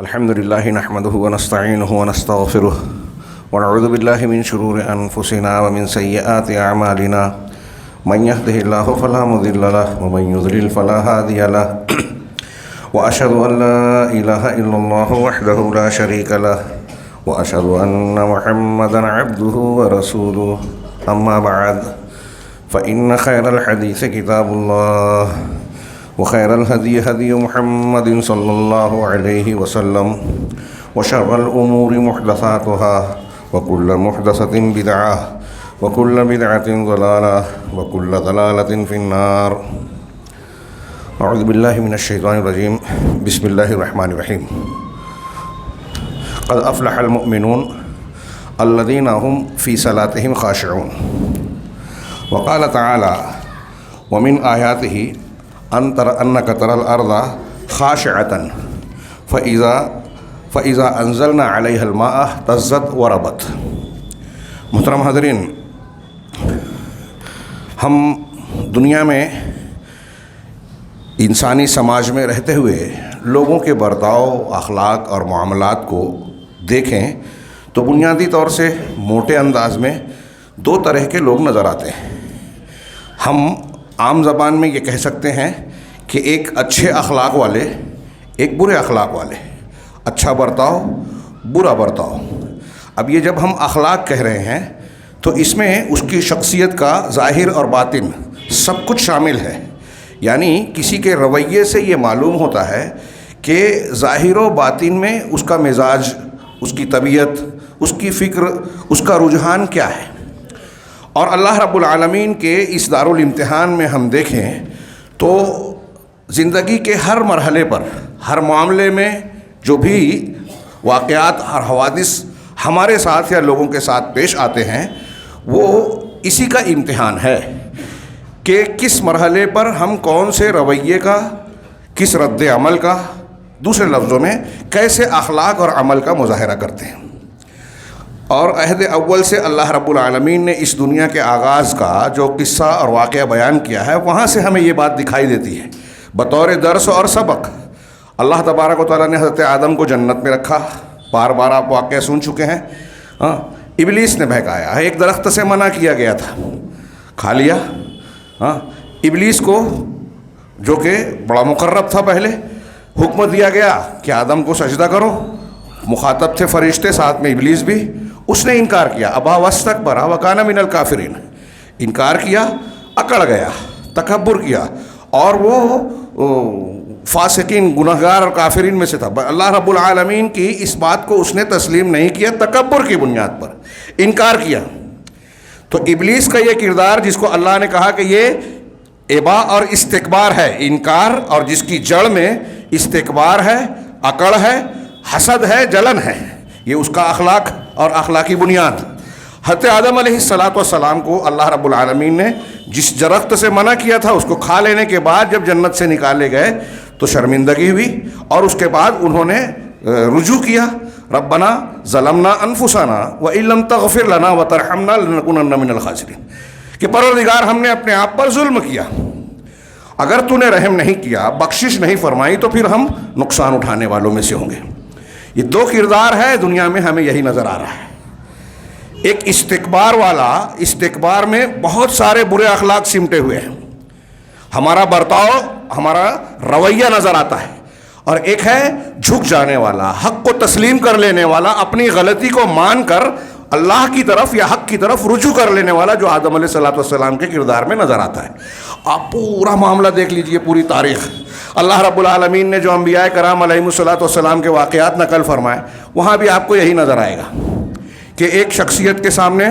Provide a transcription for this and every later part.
الحمد لله نحمده ونستعينه ونستغفره ونعوذ بالله من شرور أنفسنا ومن سيئات أعمالنا من يهده الله فلا مضل له ومن يضلل فلا هادي له وأشهد أن لا إله إلا الله وحده لا شريك له وأشهد أن محمدا عبده ورسوله أما بعد فإن خير الحديث كتاب الله وخير الهدي هدي محمد صلى الله عليه وسلم وشر الأمور محدثاتها وكل محدثة بدعة وكل بدعة ضلالة وكل ضلالة في النار. أعوذ بالله من الشيطان الرجيم. بسم الله الرحمن الرحيم. قد أفلح المؤمنون الذين هم في صلاتهم خاشعون. وقال تعالى ومن آياته أنك ترى الأرض خاشعة فإذا أنزلنا عليها الماء اهتزت وربت. محترم حاضرین، ہم دنیا میں انسانی سماج میں رہتے ہوئے لوگوں کے برتاؤ، اخلاق اور معاملات کو دیکھیں تو بنیادی طور سے موٹے انداز میں دو طرح کے لوگ نظر آتے ہیں. ہم عام زبان میں یہ کہہ سکتے ہیں کہ ایک اچھے اخلاق والے، ایک برے اخلاق والے، اچھا برتاؤ، برا برتاؤ. اب یہ جب ہم اخلاق کہہ رہے ہیں تو اس میں اس کی شخصیت کا ظاہر اور باطن سب کچھ شامل ہے. یعنی کسی کے رویے سے یہ معلوم ہوتا ہے کہ ظاہر و باطن میں اس کا مزاج، اس کی طبیعت، اس کی فکر، اس کا رجحان کیا ہے. اور اللہ رب العالمین کے اس دارالامتحان میں ہم دیکھیں تو زندگی کے ہر مرحلے پر، ہر معاملے میں جو بھی واقعات اور حوادث ہمارے ساتھ یا لوگوں کے ساتھ پیش آتے ہیں وہ اسی کا امتحان ہے کہ کس مرحلے پر ہم کون سے رویے کا، کس رد عمل کا، دوسرے لفظوں میں کیسے اخلاق اور عمل کا مظاہرہ کرتے ہیں. اور عہد اول سے اللہ رب العالمین نے اس دنیا کے آغاز کا جو قصہ اور واقعہ بیان کیا ہے وہاں سے ہمیں یہ بات دکھائی دیتی ہے بطور درس اور سبق. اللہ تبارک و تعالیٰ نے حضرت آدم کو جنت میں رکھا. بار بار آپ واقعہ سن چکے ہیں. ابلیس نے بہکایا، ایک درخت سے منع کیا گیا تھا، کھا لیا. ابلیس کو جو کہ بڑا مقرب تھا پہلے، حکم دیا گیا کہ آدم کو سجدہ کرو. مخاطب تھے فرشتے، ساتھ میں ابلیس بھی. اس نے انکار کیا، ابا واستکبر وکان من الکافرین. انکار کیا، اکڑ گیا، تکبر کیا، اور وہ فاسقین، گنہگار اور کافرین میں سے تھا. اللہ رب العالمین کی اس بات کو اس نے تسلیم نہیں کیا، تکبر کی بنیاد پر انکار کیا. تو ابلیس کا یہ کردار جس کو اللہ نے کہا کہ یہ ابا اور استکبار ہے، انکار، اور جس کی جڑ میں استکبار ہے، اکڑ ہے، حسد ہے، جلن ہے، یہ اس کا اخلاق اور اخلاقی بنیاد. حضرت آدم علیہ السلام کو اللہ رب العالمین نے جس درخت سے منع کیا تھا اس کو کھا لینے کے بعد جب جنت سے نکالے گئے تو شرمندگی ہوئی، اور اس کے بعد انہوں نے رجوع کیا، ربنا ظلمنا انفسنا وان لم تغفر لنا وترحمنا لنکونن من الخاسرین، کہ پروردگار ہم نے اپنے آپ پر ظلم کیا، اگر تو نے رحم نہیں کیا، بخشش نہیں فرمائی تو پھر ہم نقصان اٹھانے والوں میں سے ہوں گے. یہ دو کردار ہے دنیا میں، ہمیں یہی نظر آ رہا ہے. ایک استکبار والا، استکبار میں بہت سارے برے اخلاق سمٹے ہوئے ہیں، ہمارا برتاؤ، ہمارا رویہ نظر آتا ہے. اور ایک ہے جھک جانے والا، حق کو تسلیم کر لینے والا، اپنی غلطی کو مان کر اللہ کی طرف یا حق کی طرف رجوع کر لینے والا، جو آدم علیہ السلام کے کردار میں نظر آتا ہے. آپ پورا معاملہ دیکھ لیجئے، پوری تاریخ. اللہ رب العالمین نے جو انبیاء کرام علیہم السلام کے واقعات نقل فرمائے وہاں بھی آپ کو یہی نظر آئے گا کہ ایک شخصیت کے سامنے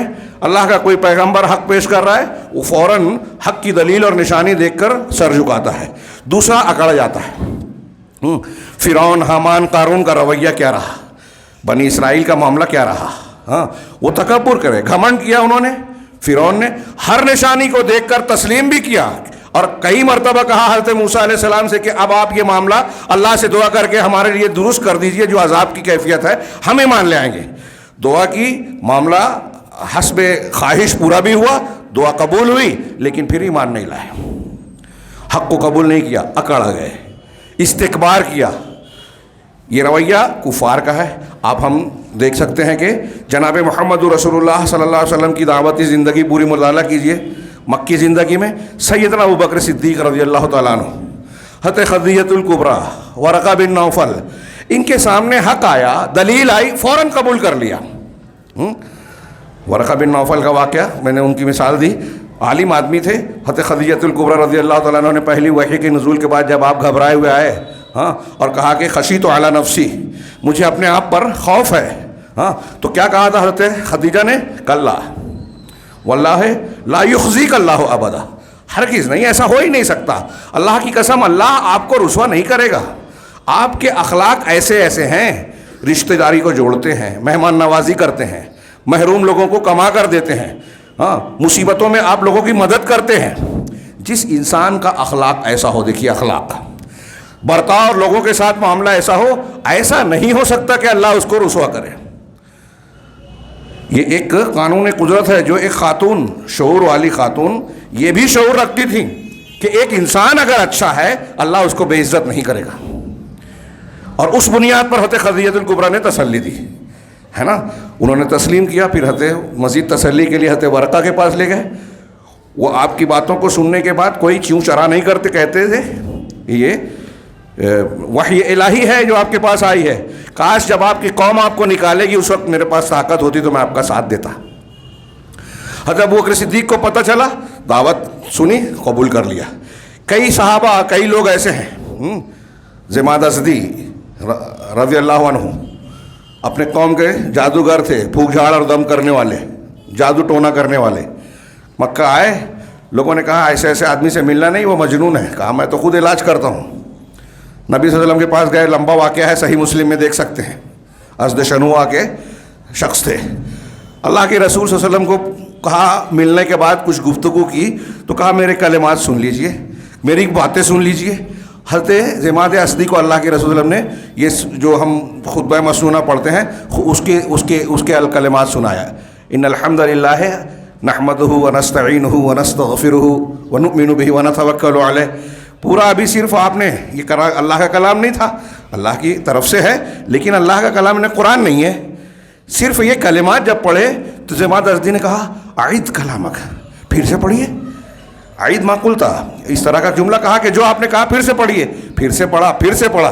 اللہ کا کوئی پیغمبر حق پیش کر رہا ہے، وہ فوراً حق کی دلیل اور نشانی دیکھ کر سر جھکاتا ہے، دوسرا اکڑ جاتا ہے. فرعون، حامان، قارون کا رویہ کیا رہا، بنی اسرائیل کا معاملہ کیا رہا. وہ تکبر کرے، گھمنڈ کیا انہوں نے. فرعون نے ہر نشانی کو دیکھ کر تسلیم بھی کیا، اور کئی مرتبہ کہا حضرت موسیٰ علیہ السلام سے کہ اب آپ یہ معاملہ اللہ سے دعا کر کے ہمارے لیے درست کر دیجئے، جو عذاب کی کیفیت ہے ہمیں مان لے آئیں گے. دعا کی، معاملہ حسب خواہش پورا بھی ہوا، دعا قبول ہوئی، لیکن پھر ایمان نہیں لائے، حق کو قبول نہیں کیا، اکڑ گئے، استکبار کیا. یہ رویہ کفار کا ہے. آپ ہم دیکھ سکتے ہیں کہ جناب محمد رسول اللہ صلی اللہ علیہ وسلم کی دعوتی زندگی پوری مطالعہ کیجئے. مکی زندگی میں سیدنا ابو بکر صدیق رضی اللہ تعالیٰ عنہ، حضرت خدیجہ الکبریٰ، ورقہ بن نوفل، ان کے سامنے حق آیا، دلیل آئی، فوراً قبول کر لیا. ورقہ بن نوفل کا واقعہ میں نے ان کی مثال دی. عالم آدمی تھے. حضرت خدیجہ الکبریٰ رضی اللہ تعالیٰ عنہ نے پہلی وحی کے نزول کے بعد جب آپ گھبرائے ہوئے آئے اور کہا کہ خشیت علی نفسی، مجھے اپنے آپ پر خوف ہے، تو کیا کہا تھا حضرت خدیجہ نے؟ کلا واللہ لا یخزیک اللہ ابدا، ہرگز نہیں، ایسا ہو ہی نہیں سکتا. اللہ کی قسم، اللہ آپ کو رسوا نہیں کرے گا. آپ کے اخلاق ایسے ایسے ہیں، رشتہ داری کو جوڑتے ہیں، مہمان نوازی کرتے ہیں، محروم لوگوں کو کما کر دیتے ہیں، مصیبتوں میں آپ لوگوں کی مدد کرتے ہیں. جس انسان کا اخلاق ایسا ہو، دیکھیے اخلاق، برتاؤ اور لوگوں کے ساتھ معاملہ ایسا ہو، ایسا نہیں ہو سکتا کہ اللہ اس کو رسوا کرے. یہ ایک قانون قدرت ہے جو ایک خاتون، شعور والی خاتون، یہ بھی شعور رکھتی تھی کہ ایک انسان اگر اچھا ہے اللہ اس کو بے عزت نہیں کرے گا. اور اس بنیاد پر حضرت خدیجہ الکبریٰ نے تسلی دی، ہے نا. انہوں نے تسلیم کیا. پھر حضرت مزید تسلی کے لیے حضرت ورقہ کے پاس لے گئے. وہ آپ کی باتوں کو سننے کے بعد کوئی چیوں چرا نہیں کرتے، کہتے تھے یہ وحی الہی ہے جو آپ کے پاس آئی ہے. کاش جب آپ کی قوم آپ کو نکالے گی اس وقت میرے پاس طاقت ہوتی تو میں آپ کا ساتھ دیتا. حضرت ابوبکر صدیق کو پتہ چلا، دعوت سنی، قبول کر لیا. کئی صحابہ، کئی لوگ ایسے ہیں، زماد ازدی رضی اللہ عنہ اپنے قوم کے جادوگر تھے، پھونک جھاڑ اور دم کرنے والے، جادو ٹونا کرنے والے. مکہ آئے، لوگوں نے کہا ایسے ایسے آدمی سے ملنا نہیں، وہ مجنون ہے. کہا میں تو خود علاج کرتا ہوں. نبی صلی اللہ علیہ وسلم کے پاس گئے، لمبا واقعہ ہے، صحیح مسلم میں دیکھ سکتے ہیں. ازد شنوع کے شخص تھے. اللہ کے رسول صلی اللہ علیہ وسلم کو کہا، ملنے کے بعد کچھ گفتگو کی تو کہا میرے کلمات سن لیجئے، میری باتیں سن لیجئے. حضرت زماد ازدی کو اللہ کے رسول صلی اللہ علیہ وسلم نے یہ جو ہم خطبہ مسنونہ پڑھتے ہیں اس کے الکلمات سنایا. ان الحمد للہ نحمدہ ونستعینہ ونستغفرہ ونؤمن بہ ونتوکل علیہ. پورا ابھی صرف آپ نے یہ اللہ کا کلام نہیں تھا، اللہ کی طرف سے ہے، لیکن اللہ کا کلام قرآن نہیں ہے. صرف یہ کلمات جب پڑھے تو زماد ازدی نے کہا اعید کلامک، پھر سے پڑھیے. عید ما قلتا، اس طرح کا جملہ کہا کہ جو آپ نے کہا پھر سے پڑھیے. پھر سے پڑھا، پھر سے پڑھا.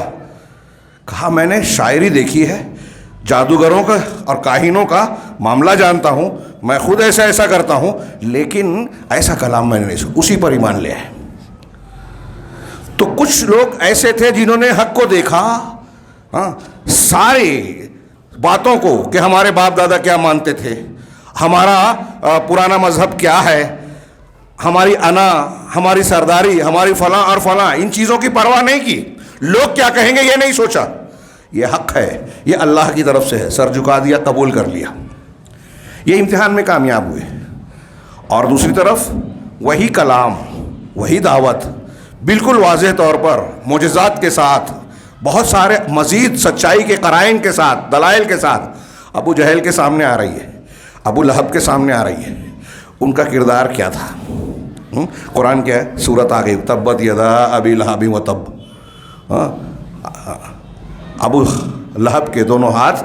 کہا میں نے شاعری دیکھی ہے، جادوگروں کا اور کاہنوں کا معاملہ جانتا ہوں، میں خود ایسا ایسا کرتا ہوں، لیکن ایسا کلام میں نے نہیں سنا. اسی پر ایمان لیا ہے. تو کچھ لوگ ایسے تھے جنہوں نے حق کو دیکھا، ساری باتوں کو کہ ہمارے باپ دادا کیا مانتے تھے، ہمارا پرانا مذہب کیا ہے، ہماری انا، ہماری سرداری، ہماری فلاں اور فلاں، ان چیزوں کی پرواہ نہیں کی. لوگ کیا کہیں گے یہ نہیں سوچا. یہ حق ہے، یہ اللہ کی طرف سے ہے، سر جھکا دیا، قبول کر لیا. یہ امتحان میں کامیاب ہوئے. اور دوسری طرف وہی کلام، وہی دعوت بالکل واضح طور پر معجزات کے ساتھ، بہت سارے مزید سچائی کے قرائن کے ساتھ، دلائل کے ساتھ ابو جہل کے سامنے آ رہی ہے، ابو لہب کے سامنے آ رہی ہے. ان کا کردار کیا تھا؟ قرآن کیا ہے؟ سورت آ گئی، تبت یدا ابی لہب و تب. ابو لہب کے دونوں ہاتھ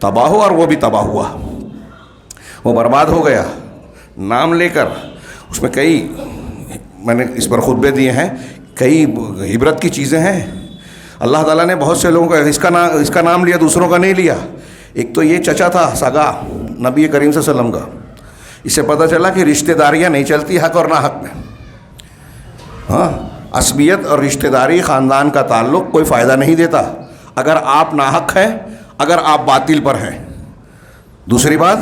تباہ ہو اور وہ بھی تباہ ہوا، وہ برباد ہو گیا. نام لے کر اس میں کئی، میں نے اس پر خطبے دیے ہیں، کئی عبرت کی چیزیں ہیں. اللہ تعالیٰ نے بہت سے لوگوں کا اس کا نام لیا، دوسروں کا نہیں لیا. ایک تو یہ چچا تھا سگا نبی کریم صلی اللہ علیہ وسلم کا. اس سے پتہ چلا کہ رشتہ داریاں نہیں چلتی حق اور نہ حق میں. عصبیت اور رشتہ داری، خاندان کا تعلق کوئی فائدہ نہیں دیتا اگر آپ ناحق ہیں، اگر آپ باطل پر ہیں. دوسری بات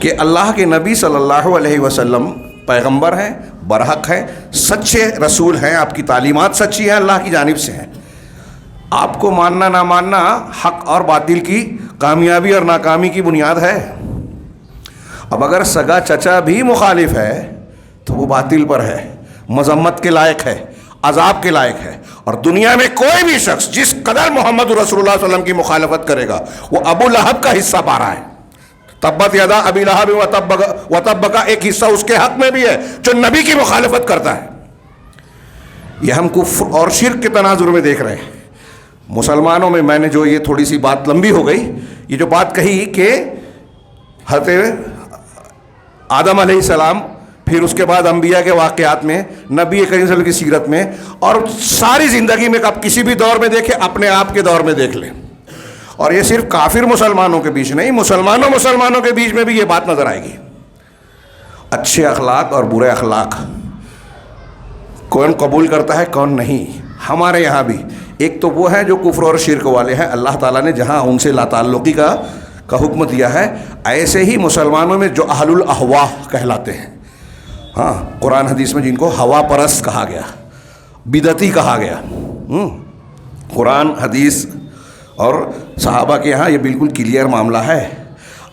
کہ اللہ کے نبی صلی اللہ علیہ وسلم پیغمبر ہیں، برحق ہیں، سچے رسول ہیں، آپ کی تعلیمات سچی ہیں، اللہ کی جانب سے ہیں. آپ کو ماننا نہ ماننا حق اور باطل کی کامیابی اور ناکامی کی بنیاد ہے. اب اگر سگا چچا بھی مخالف ہے تو وہ باطل پر ہے، مذمت کے لائق ہے، عذاب کے لائق ہے. اور دنیا میں کوئی بھی شخص جس قدر محمد رسول اللہ صلی اللہ علیہ وسلم کی مخالفت کرے گا وہ ابو لہب کا حصہ پا رہا ہے. تبت یدا ابی لہب و تب کا ایک حصہ اس کے حق میں بھی ہے جو نبی کی مخالفت کرتا ہے. یہ ہم کفر اور شرک کے تناظر میں دیکھ رہے ہیں. مسلمانوں میں نے جو یہ تھوڑی سی بات لمبی ہو گئی، یہ جو بات کہی کہ حضرت آدم علیہ السلام، پھر اس کے بعد انبیاء کے واقعات میں، نبی کریم صلی اللہ علیہ وسلم کی سیرت میں، اور ساری زندگی میں آپ کسی بھی دور میں دیکھیں، اپنے آپ کے دور میں دیکھ لیں، اور یہ صرف کافر مسلمانوں کے بیچ نہیں، مسلمانوں کے بیچ میں بھی یہ بات نظر آئے گی۔ اچھے اخلاق اور برے اخلاق کون قبول کرتا ہے کون نہیں؟ ہمارے یہاں بھی ایک تو وہ ہے جو کفر اور شرک والے ہیں، اللہ تعالیٰ نے جہاں ان سے لا تعلقی کا حکم دیا ہے، ایسے ہی مسلمانوں میں جو اہل الاہوا کہلاتے ہیں، ہاں قرآن حدیث میں جن کو ہوا پرست کہا گیا، بدعتی کہا گیا، قرآن حدیث اور صحابہ کے یہاں یہ بالکل کلیئر معاملہ ہے۔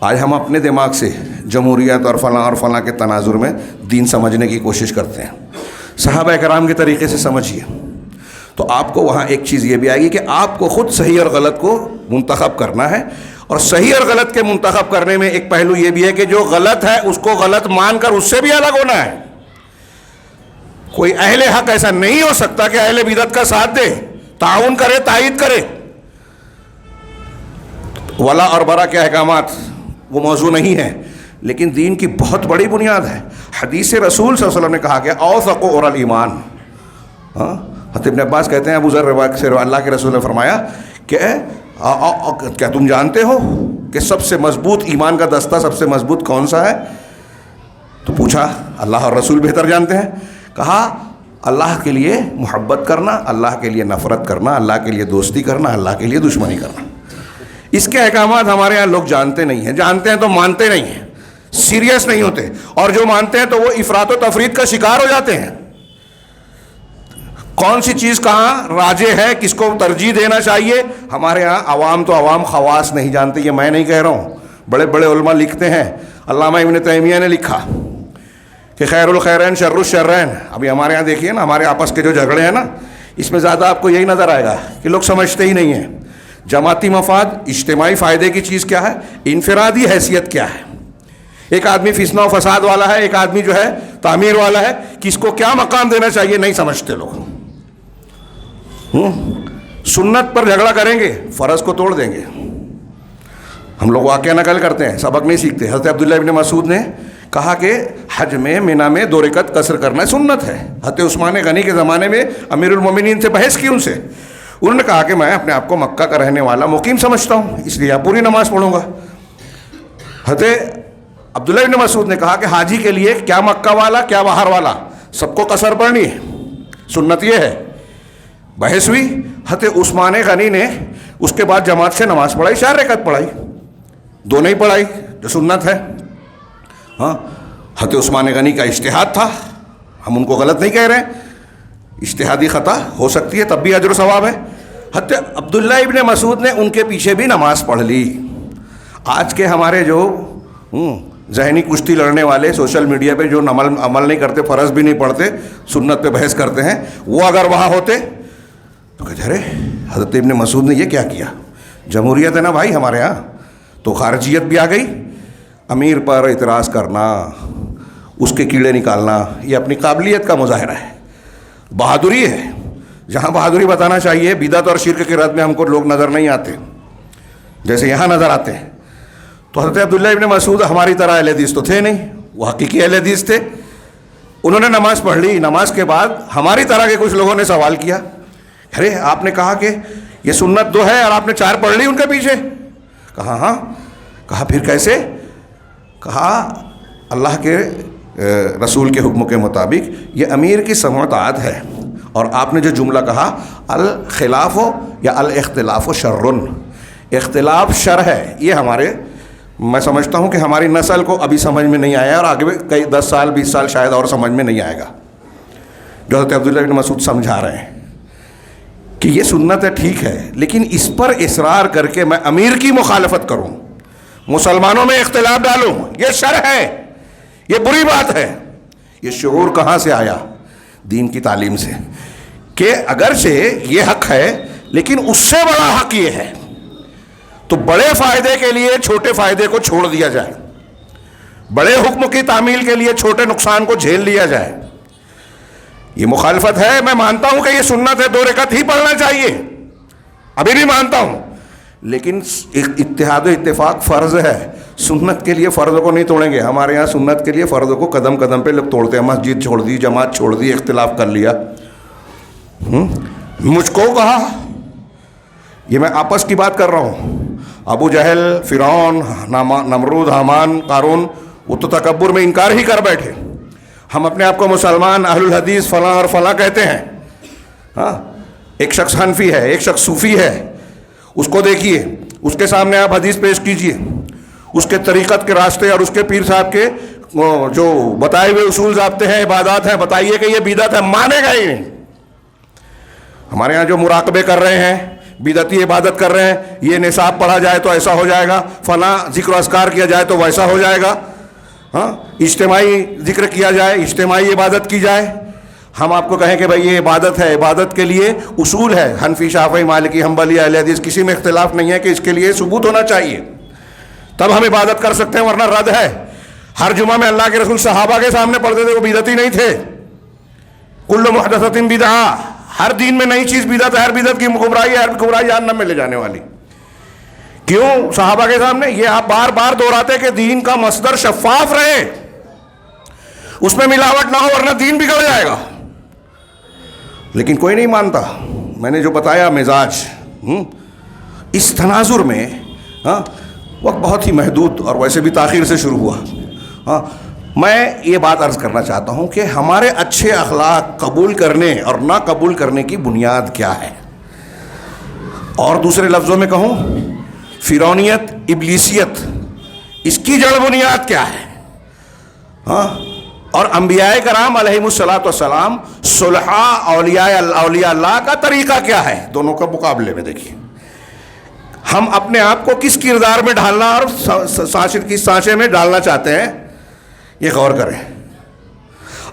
آج ہم اپنے دماغ سے جمہوریت اور فلاں کے تناظر میں دین سمجھنے کی کوشش کرتے ہیں، صحابہ کرام کے طریقے سے سمجھیے تو آپ کو وہاں ایک چیز یہ بھی آئے گی کہ آپ کو خود صحیح اور غلط کو منتخب کرنا ہے، اور صحیح اور غلط کے منتخب کرنے میں ایک پہلو یہ بھی ہے کہ جو غلط ہے اس کو غلط مان کر اس سے بھی الگ ہونا ہے۔ کوئی اہل حق ایسا نہیں ہو سکتا کہ اہل بدعت کا ساتھ دے، تعاون کرے، تائید کرے۔ ولا اور برا کے احکامات وہ موضوع نہیں ہے، لیکن دین کی بہت بڑی بنیاد ہے۔ حدیث رسول صلی اللہ علیہ وسلم نے کہا کہ اوثق اور الایمان، حضرت ابن عباس کہتے ہیں ابو ذر روایت سے اللہ کے رسول نے فرمایا کہ کیا تم جانتے ہو کہ سب سے مضبوط ایمان کا دستہ سب سے مضبوط کون سا ہے؟ تو پوچھا اللہ اور رسول بہتر جانتے ہیں۔ کہا اللہ کے لیے محبت کرنا، اللہ کے لیے نفرت کرنا، اللہ کے لیے دوستی کرنا، اللہ کے لیے دشمنی کرنا۔ اس کے احکامات ہمارے یہاں لوگ جانتے نہیں ہیں، جانتے ہیں تو مانتے نہیں ہیں، سیریس نہیں ہوتے، اور جو مانتے ہیں تو وہ افراط و تفرید کا شکار ہو جاتے ہیں۔ کون سی چیز کہاں راجے ہے، کس کو ترجیح دینا چاہیے، ہمارے ہاں عوام تو عوام، خواص نہیں جانتے۔ یہ میں نہیں کہہ رہا ہوں، بڑے بڑے علماء لکھتے ہیں، علامہ ابن تیمیہ نے لکھا کہ خیر الخیرین شر الشرین۔ ابھی ہمارے یہاں دیکھیے نا، ہمارے آپس کے جو جھگڑے ہیں نا، اس میں زیادہ آپ کو یہی نظر آئے گا کہ لوگ سمجھتے ہی نہیں ہیں جماعتی مفاد، اجتماعی فائدے کی چیز کیا ہے، انفرادی حیثیت کیا ہے۔ ایک آدمی فتنہ و فساد والا ہے، ایک آدمی جو ہے تعمیر والا ہے، کس کو کیا مقام دینا چاہیے نہیں سمجھتے لوگ۔ سنت پر جھگڑا کریں گے، فرض کو توڑ دیں گے۔ ہم لوگ واقعہ نقل کرتے ہیں، سبق نہیں سیکھتے۔ حضرت عبداللہ ابن مسعود نے کہا کہ حج میں مینا میں 2 رکعت قصر کرنا سنت ہے۔ حضرت عثمان غنی کے زمانے میں امیر المومنین سے بحث کی ان سے، انہوں نے کہا کہ میں اپنے آپ کو مکہ کا رہنے والا مقیم سمجھتا ہوں، اس لیے پوری نماز پڑھوں گا۔ حضرت عبداللہ ابن مسعود نے کہا کہ حاجی کے لیے کیا مکہ والا کیا باہر والا، سب کو قصر پڑھنی ہے، سنت یہ ہے۔ بحث ہوئی، حضرت عثمان غنی نے اس کے بعد جماعت سے نماز پڑھائی، 4 رکعت پڑھائی، 2 نہیں پڑھائی جو سنت ہے۔ ہاں حضرت عثمان غنی کا اجتہاد تھا، ہم ان کو غلط نہیں کہہ رہے ہیں، اجتہادی خطا ہو سکتی ہے تب بھی اجر و ثواب ہے۔ حضرت عبداللہ ابن مسعود نے ان کے پیچھے بھی نماز پڑھ لی۔ آج کے ہمارے جو ذہنی کشتی لڑنے والے سوشل میڈیا پہ جو عمل نہیں کرتے، فرض بھی نہیں پڑھتے، سنت پہ بحث کرتے ہیں، وہ اگر وہاں ہوتے تو کہتے ارے حضرت ابن مسعود نے یہ کیا کیا؟ جمہوریت ہے نا بھائی ہمارے ہاں، تو خارجیت بھی آ گئی۔ امیر پر اعتراض کرنا، اس کے کیڑے نکالنا، یہ اپنی قابلیت کا مظاہرہ ہے، بہادری ہے۔ جہاں بہادری بتانا چاہیے، بدعت اور شرک کے رد میں ہم کو لوگ نظر نہیں آتے جیسے یہاں نظر آتے ہیں۔ تو حضرت عبداللہ ابن مسعود ہماری طرح اہل حدیث تو تھے نہیں، وہ حقیقی اہل حدیث تھے۔ انہوں نے نماز پڑھ لی، نماز کے بعد ہماری طرح کے کچھ لوگوں نے سوال کیا، ارے آپ نے کہا کہ یہ سنت 2 ہے اور آپ نے 4 پڑھ لی ان کے پیچھے؟ کہا ہاں۔ کہا پھر کیسے؟ کہا اللہ کے رسول کے حکم کے مطابق یہ امیر کی سمع و طاعت ہے، اور آپ نے جو جملہ کہا الخلاف یا الاختلاف شرن، اختلاف شر ہے، یہ ہمارے، میں سمجھتا ہوں کہ ہماری نسل کو ابھی سمجھ میں نہیں آیا، اور آگے کئی 10 سال 20 سال شاید اور سمجھ میں نہیں آئے گا، جو حضرت عبداللہ بن مسعود سمجھا رہے ہیں کہ یہ سنت ہے، ٹھیک ہے، لیکن اس پر اصرار کر کے میں امیر کی مخالفت کروں، مسلمانوں میں اختلاف ڈالوں، یہ شر ہے، یہ بری بات ہے۔ یہ شعور کہاں سے آیا؟ دین کی تعلیم سے، کہ اگرچہ یہ حق ہے لیکن اس سے بڑا حق یہ ہے، تو بڑے فائدے کے لیے چھوٹے فائدے کو چھوڑ دیا جائے، بڑے حکم کی تعمیل کے لیے چھوٹے نقصان کو جھیل لیا جائے۔ یہ مخالفت ہے، میں مانتا ہوں کہ یہ سنت ہے، 2 رکعت ہی پڑھنا چاہیے، ابھی بھی مانتا ہوں، لیکن اتحاد و اتفاق فرض ہے، سنت کے لیے فرض کو نہیں توڑیں گے. ہمارے یہاں سنت کے لیے فرض کو قدم قدم پہ لوگ توڑتے ہیں. مسجد چھوڑ دی، جماعت چھوڑ دی، اختلاف کر لیا. مجھ کو کہا، یہ میں آپس کی بات کر رہا ہوں. ابو جہل، فرعون، نمرود، حامان، قارون، وہ تو تکبر میں انکار ہی کر بیٹھے. ہم اپنے آپ کو مسلمان، اہل الحدیث، فلاں اور فلاں کہتے ہیں. ہاں، ایک شخص حنفی ہے، ایک شخص صوفی ہے، اس کو دیکھیے، اس کے سامنے آپ حدیث پیش کیجئے، اس کے طریقت کے راستے اور اس کے پیر صاحب کے جو بتائے ہوئے اصول ضابطے ہیں، عبادات ہیں، بتائیے کہ یہ بدعت ہے، مانے گا ہی نہیں. ہمارے ہاں جو مراقبے کر رہے ہیں، بدعتی عبادت کر رہے ہیں، یہ نصاب پڑھا جائے تو ایسا ہو جائے گا، فلاں ذکر و اذکار کیا جائے تو ویسا ہو جائے گا، ہاں، اجتماعی ذکر کیا جائے، اجتماعی عبادت کی جائے. ہم آپ کو کہیں کہ بھائی یہ عبادت ہے، عبادت کے لیے اصول ہے، حنفی، شافعی، مالکی، حنبلی، اہل حدیث کسی میں اختلاف نہیں ہے کہ اس کے لیے ثبوت ہونا چاہیے، تب ہم عبادت کر سکتے ہیں، ورنہ رد ہے. ہر جمعہ میں اللہ کے رسول صحابہ کے سامنے پڑھتے تھے، وہ بدعتی نہیں تھے. کل محدثۃ بدعہ، ہر دین میں نئی چیز بدعت ہے، ہر بدعت کی گمراہی ہے، ہر گمراہی جہنم میں لے جانے والی. کیوں؟ صحابہ کے سامنے یہ آپ بار بار دہراتے کہ دین کا مصدر شفاف رہے، اس میں ملاوٹ نہ ہو، ورنہ دین بگڑ جائے گا. لیکن کوئی نہیں مانتا. میں نے جو بتایا مزاج، اس تناظر میں وقت بہت ہی محدود اور ویسے بھی تاخیر سے شروع ہوا. میں یہ بات عرض کرنا چاہتا ہوں کہ ہمارے اچھے اخلاق قبول کرنے اور نہ قبول کرنے کی بنیاد کیا ہے. اور دوسرے لفظوں میں کہوں، فرعونیت، ابلیسیت، اس کی جڑ بنیاد کیا ہے؟ اور انبیاء کرام علیہم الصلاۃ والسلام، صلحاء، اولیاء اللہ کا طریقہ کیا ہے؟ دونوں کا مقابلے میں دیکھیے. ہم اپنے آپ کو کس کردار میں ڈھالنا اور کس سانچے میں ڈالنا چاہتے ہیں، یہ غور کریں.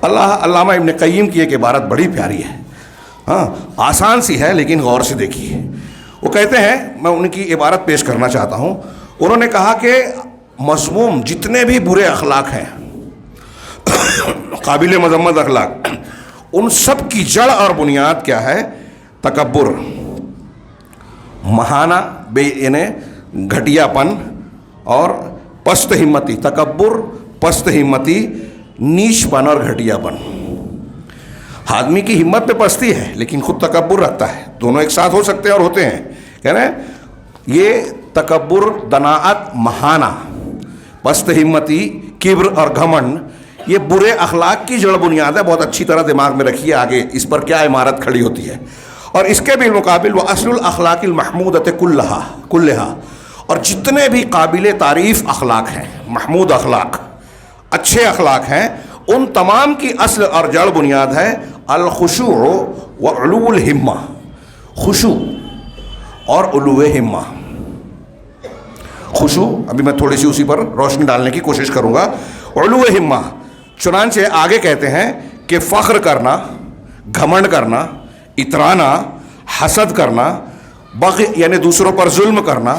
علامہ ابن قیم کی ایک عبارت بڑی پیاری ہے، آسان سی ہے لیکن غور سے دیکھیے. وہ کہتے ہیں، میں ان کی عبارت پیش کرنا چاہتا ہوں. انہوں نے کہا کہ مذموم جتنے بھی برے اخلاق ہیں، قابل مذمت اخلاق، ان سب کی جڑ اور بنیاد کیا ہے؟ تکبر، مہانہ، یعنی گھٹیا پن اور پست ہمتی. تکبر، پست ہمتی، نیچ پن اور گھٹیا پن. آدمی کی ہمت پہ پستی ہے لیکن خود تکبر رکھتا ہے. دونوں ایک ساتھ ہو سکتے ہیں اور ہوتے ہیں. کہہ رہے ہیں یہ تکبر، دناعت، مہانہ، پست ہمتی، کبر اور گھمنڈ، یہ برے اخلاق کی جڑ بنیاد ہے. بہت اچھی طرح دماغ میں رکھیے آگے اس پر کیا عمارت کھڑی ہوتی ہے. اور اس کے بالمقابل وہ اصل الاخلاق المحمودۃ کلہا، اور جتنے بھی قابل تعریف اخلاق ہیں، محمود اخلاق، اچھے اخلاق ہیں، ان تمام کی اصل اور جڑ بنیاد ہے الخشوع وعلو الہمہ. خشوع اور علو ہمہ. خشوع، ابھی میں تھوڑی سی اسی پر روشنی ڈالنے کی کوشش کروں گا. علو ہمہ، چنانچہ آگے کہتے ہیں کہ فخر کرنا، گھمنڈ کرنا، اترانا، حسد کرنا، بغی یعنی دوسروں پر ظلم کرنا،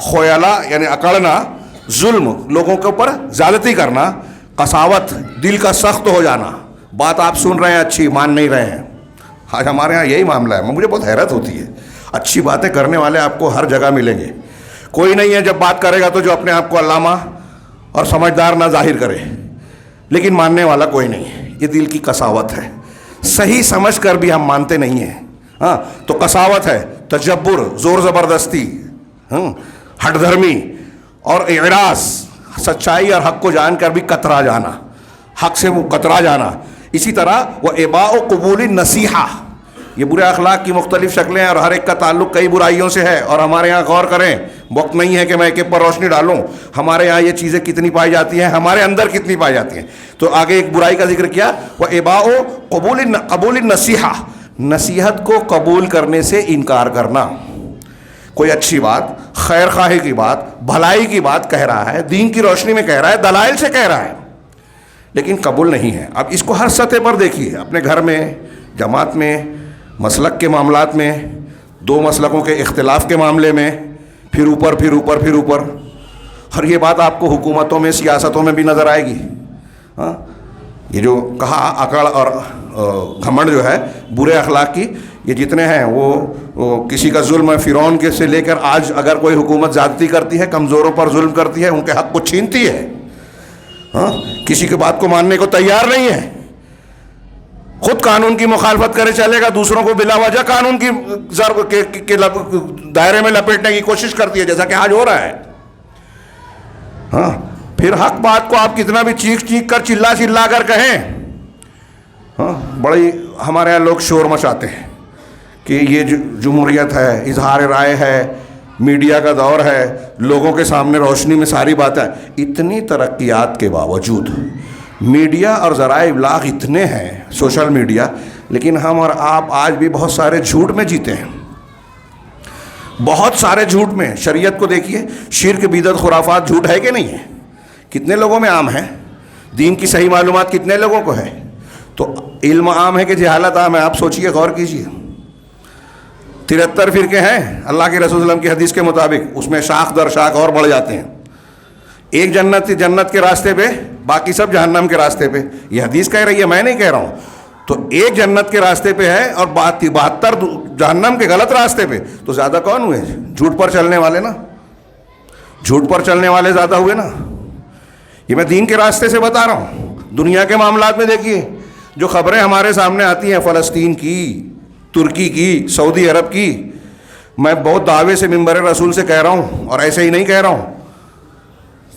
خیالہ یعنی اکڑنا، ظلم، لوگوں کے اوپر زیادتی کرنا، قساوت، دل کا سخت ہو جانا. بات آپ سن رہے ہیں اچھی، مان نہیں رہے ہیں. آج ہمارے ہاں یہی معاملہ ہے. مجھے بہت حیرت ہوتی ہے. اچھی باتیں کرنے والے آپ کو ہر جگہ ملیں گے. کوئی نہیں ہے جب بات کرے گا تو جو اپنے آپ کو علامہ اور سمجھدار نہ ظاہر کرے، لیکن ماننے والا کوئی نہیں ہے. یہ دل کی قساوت ہے. صحیح سمجھ کر بھی ہم مانتے نہیں ہیں. تو قساوت ہے، تجبر، زور زبردستی، ہٹ دھرمی اور اعراض، سچائی اور حق کو جان کر بھی کترا جانا، حق سے وہ کترا جانا. اسی طرح وہ اباء و قبول نصیحہ. یہ برے اخلاق کی مختلف شکلیں ہیں اور ہر ایک کا تعلق کئی برائیوں سے ہے. اور ہمارے یہاں غور کریں، وقت نہیں ہے کہ میں ایک ایک پر روشنی ڈالوں. ہمارے یہاں یہ چیزیں کتنی پائی جاتی ہیں، ہمارے اندر کتنی پائی جاتی ہیں. تو آگے ایک برائی کا ذکر کیا، وہ اباء و قبول النصیحہ، نصیحت کو قبول کرنے سے انکار کرنا. کوئی اچھی بات، خیر خواہی کی بات، بھلائی کی بات کہہ رہا ہے، دین کی روشنی میں کہہ رہا ہے، دلائل سے کہہ رہا ہے، لیکن قبول نہیں ہے. اب اس کو ہر سطح پر دیکھیے، اپنے گھر میں، جماعت میں، مسلک کے معاملات میں، دو مسلکوں کے اختلاف کے معاملے میں، پھر اوپر. اور یہ بات آپ کو حکومتوں میں، سیاستوں میں بھی نظر آئے گی. یہ جو کہا اکڑ اور گھمنڈ جو ہے برے اخلاق کی، یہ جتنے ہیں وہ کسی کا ظلم ہے، فرعون کے سے لے کر آج اگر کوئی حکومت زیادتی کرتی ہے، کمزوروں پر ظلم کرتی ہے، ان کے حق کو چھینتی ہے، ہاں، کسی کی بات کو ماننے کو تیار نہیں ہے، خود قانون کی مخالفت کرے چلے گا، دوسروں کو بلا وجہ قانون کی ضرب کے دائرے میں لپیٹنے کی کوشش کرتی ہے، جیسا کہ آج ہو رہا ہے. ہاں، پھر حق بات کو آپ کتنا بھی چیخ کر چلا کر کہیں، ہاں، بڑی ہمارے یہاں لوگ شور مچاتے ہیں کہ یہ جمہوریت ہے، اظہار رائے ہے، میڈیا کا دور ہے، لوگوں کے سامنے روشنی میں ساری باتیں. اتنی ترقیات کے باوجود میڈیا اور ذرائع ابلاغ اتنے ہیں، سوشل میڈیا، لیکن ہم اور آپ آج بھی بہت سارے جھوٹ میں جیتے ہیں، بہت سارے جھوٹ میں. شریعت کو دیکھیے، شرک، بدعت، خرافات جھوٹ ہے کہ نہیں ہے؟ کتنے لوگوں میں عام ہے؟ دین کی صحیح معلومات کتنے لوگوں کو ہے؟ تو علم عام ہے کہ جہالت عام ہے؟ آپ سوچئے، غور کیجئے. 73 فرقے ہیں اللہ کے رسول صلی اللہ علیہ وسلم کی حدیث کے مطابق، اس میں شاخ در شاخ اور بڑھ جاتے ہیں. ایک جنت کے راستے پہ، باقی سب جہنم کے راستے پہ. یہ حدیث کہہ رہی ہے، میں نہیں کہہ رہا ہوں. تو ایک جنت کے راستے پہ ہے اور 72 جہنم کے غلط راستے پہ. تو زیادہ کون ہوئے؟ جھوٹ پر چلنے والے نا، جھوٹ پر چلنے والے زیادہ ہوئے نا. یہ میں دین کے راستے سے بتا رہا ہوں. دنیا کے معاملات میں دیکھیے، جو خبریں ہمارے سامنے آتی ہیں فلسطین کی، ترکی کی، سعودی عرب کی، میں بہت دعوے سے منبر رسول سے کہہ رہا ہوں، اور ایسے ہی نہیں کہہ رہا ہوں،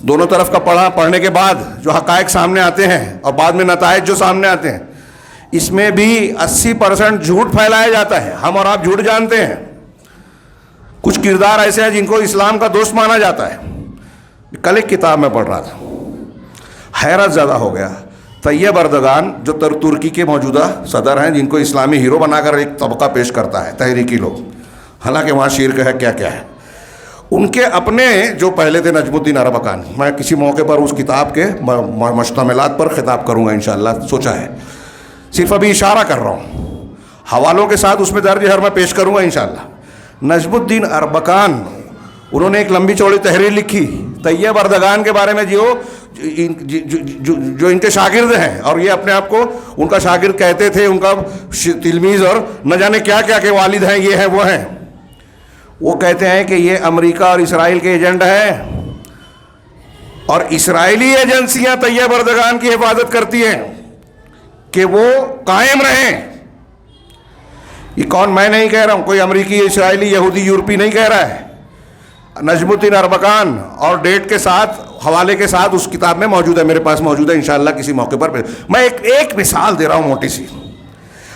دونوں طرف کا پڑھنے کے بعد جو حقائق سامنے آتے ہیں اور بعد میں نتائج جو سامنے آتے ہیں، اس میں بھی 80% جھوٹ پھیلایا جاتا ہے. ہم اور آپ جھوٹ جانتے ہیں. کچھ کردار ایسے ہیں جن کو اسلام کا دوست مانا جاتا ہے. کل ایک کتاب میں پڑھ رہا تھا، حیرت زدہ ہو گیا. طیب اردگان جو ترکی کے موجودہ صدر ہیں، جن کو اسلامی ہیرو بنا کر ایک طبقہ پیش کرتا ہے تحریکی لوگ، حالانکہ وہاں شرک ہے، کیا کیا ہے. ان کے اپنے جو پہلے تھے نجم الدین اربکان، میں کسی موقع پر اس کتاب کے مشتملات پر خطاب کروں گا انشاءاللہ، سوچا ہے. صرف ابھی اشارہ کر رہا ہوں، حوالوں کے ساتھ اس میں درج ہے، میں پیش کروں گا انشاءاللہ. نجم الدین اربکان، انہوں نے ایک لمبی چوڑی تحریر لکھی طیب اردگان کے بارے میں، جو ان کے شاگرد ہیں، اور یہ اپنے آپ کو ان کا شاگرد کہتے تھے، ان کا تلمیذ، اور نہ جانے کیا کیا کہ والد ہیں، یہ ہیں وہ ہیں. وہ کہتے ہیں کہ یہ امریکہ اور اسرائیل کے ایجنٹ ہیں، اور اسرائیلی ایجنسیاں طیب اردگان کی حفاظت کرتی ہیں کہ وہ قائم رہیں. یہ کون؟ میں نہیں کہہ رہا ہوں، کوئی امریکی، اسرائیلی، یہودی، یورپی نہیں کہہ رہا ہے. نجم الدین اربکان، اور ڈیٹ کے ساتھ، حوالے کے ساتھ اس کتاب میں موجود ہے، میرے پاس موجود ہے، انشاءاللہ کسی موقع پر. میں ایک مثال دے رہا ہوں موٹی سی.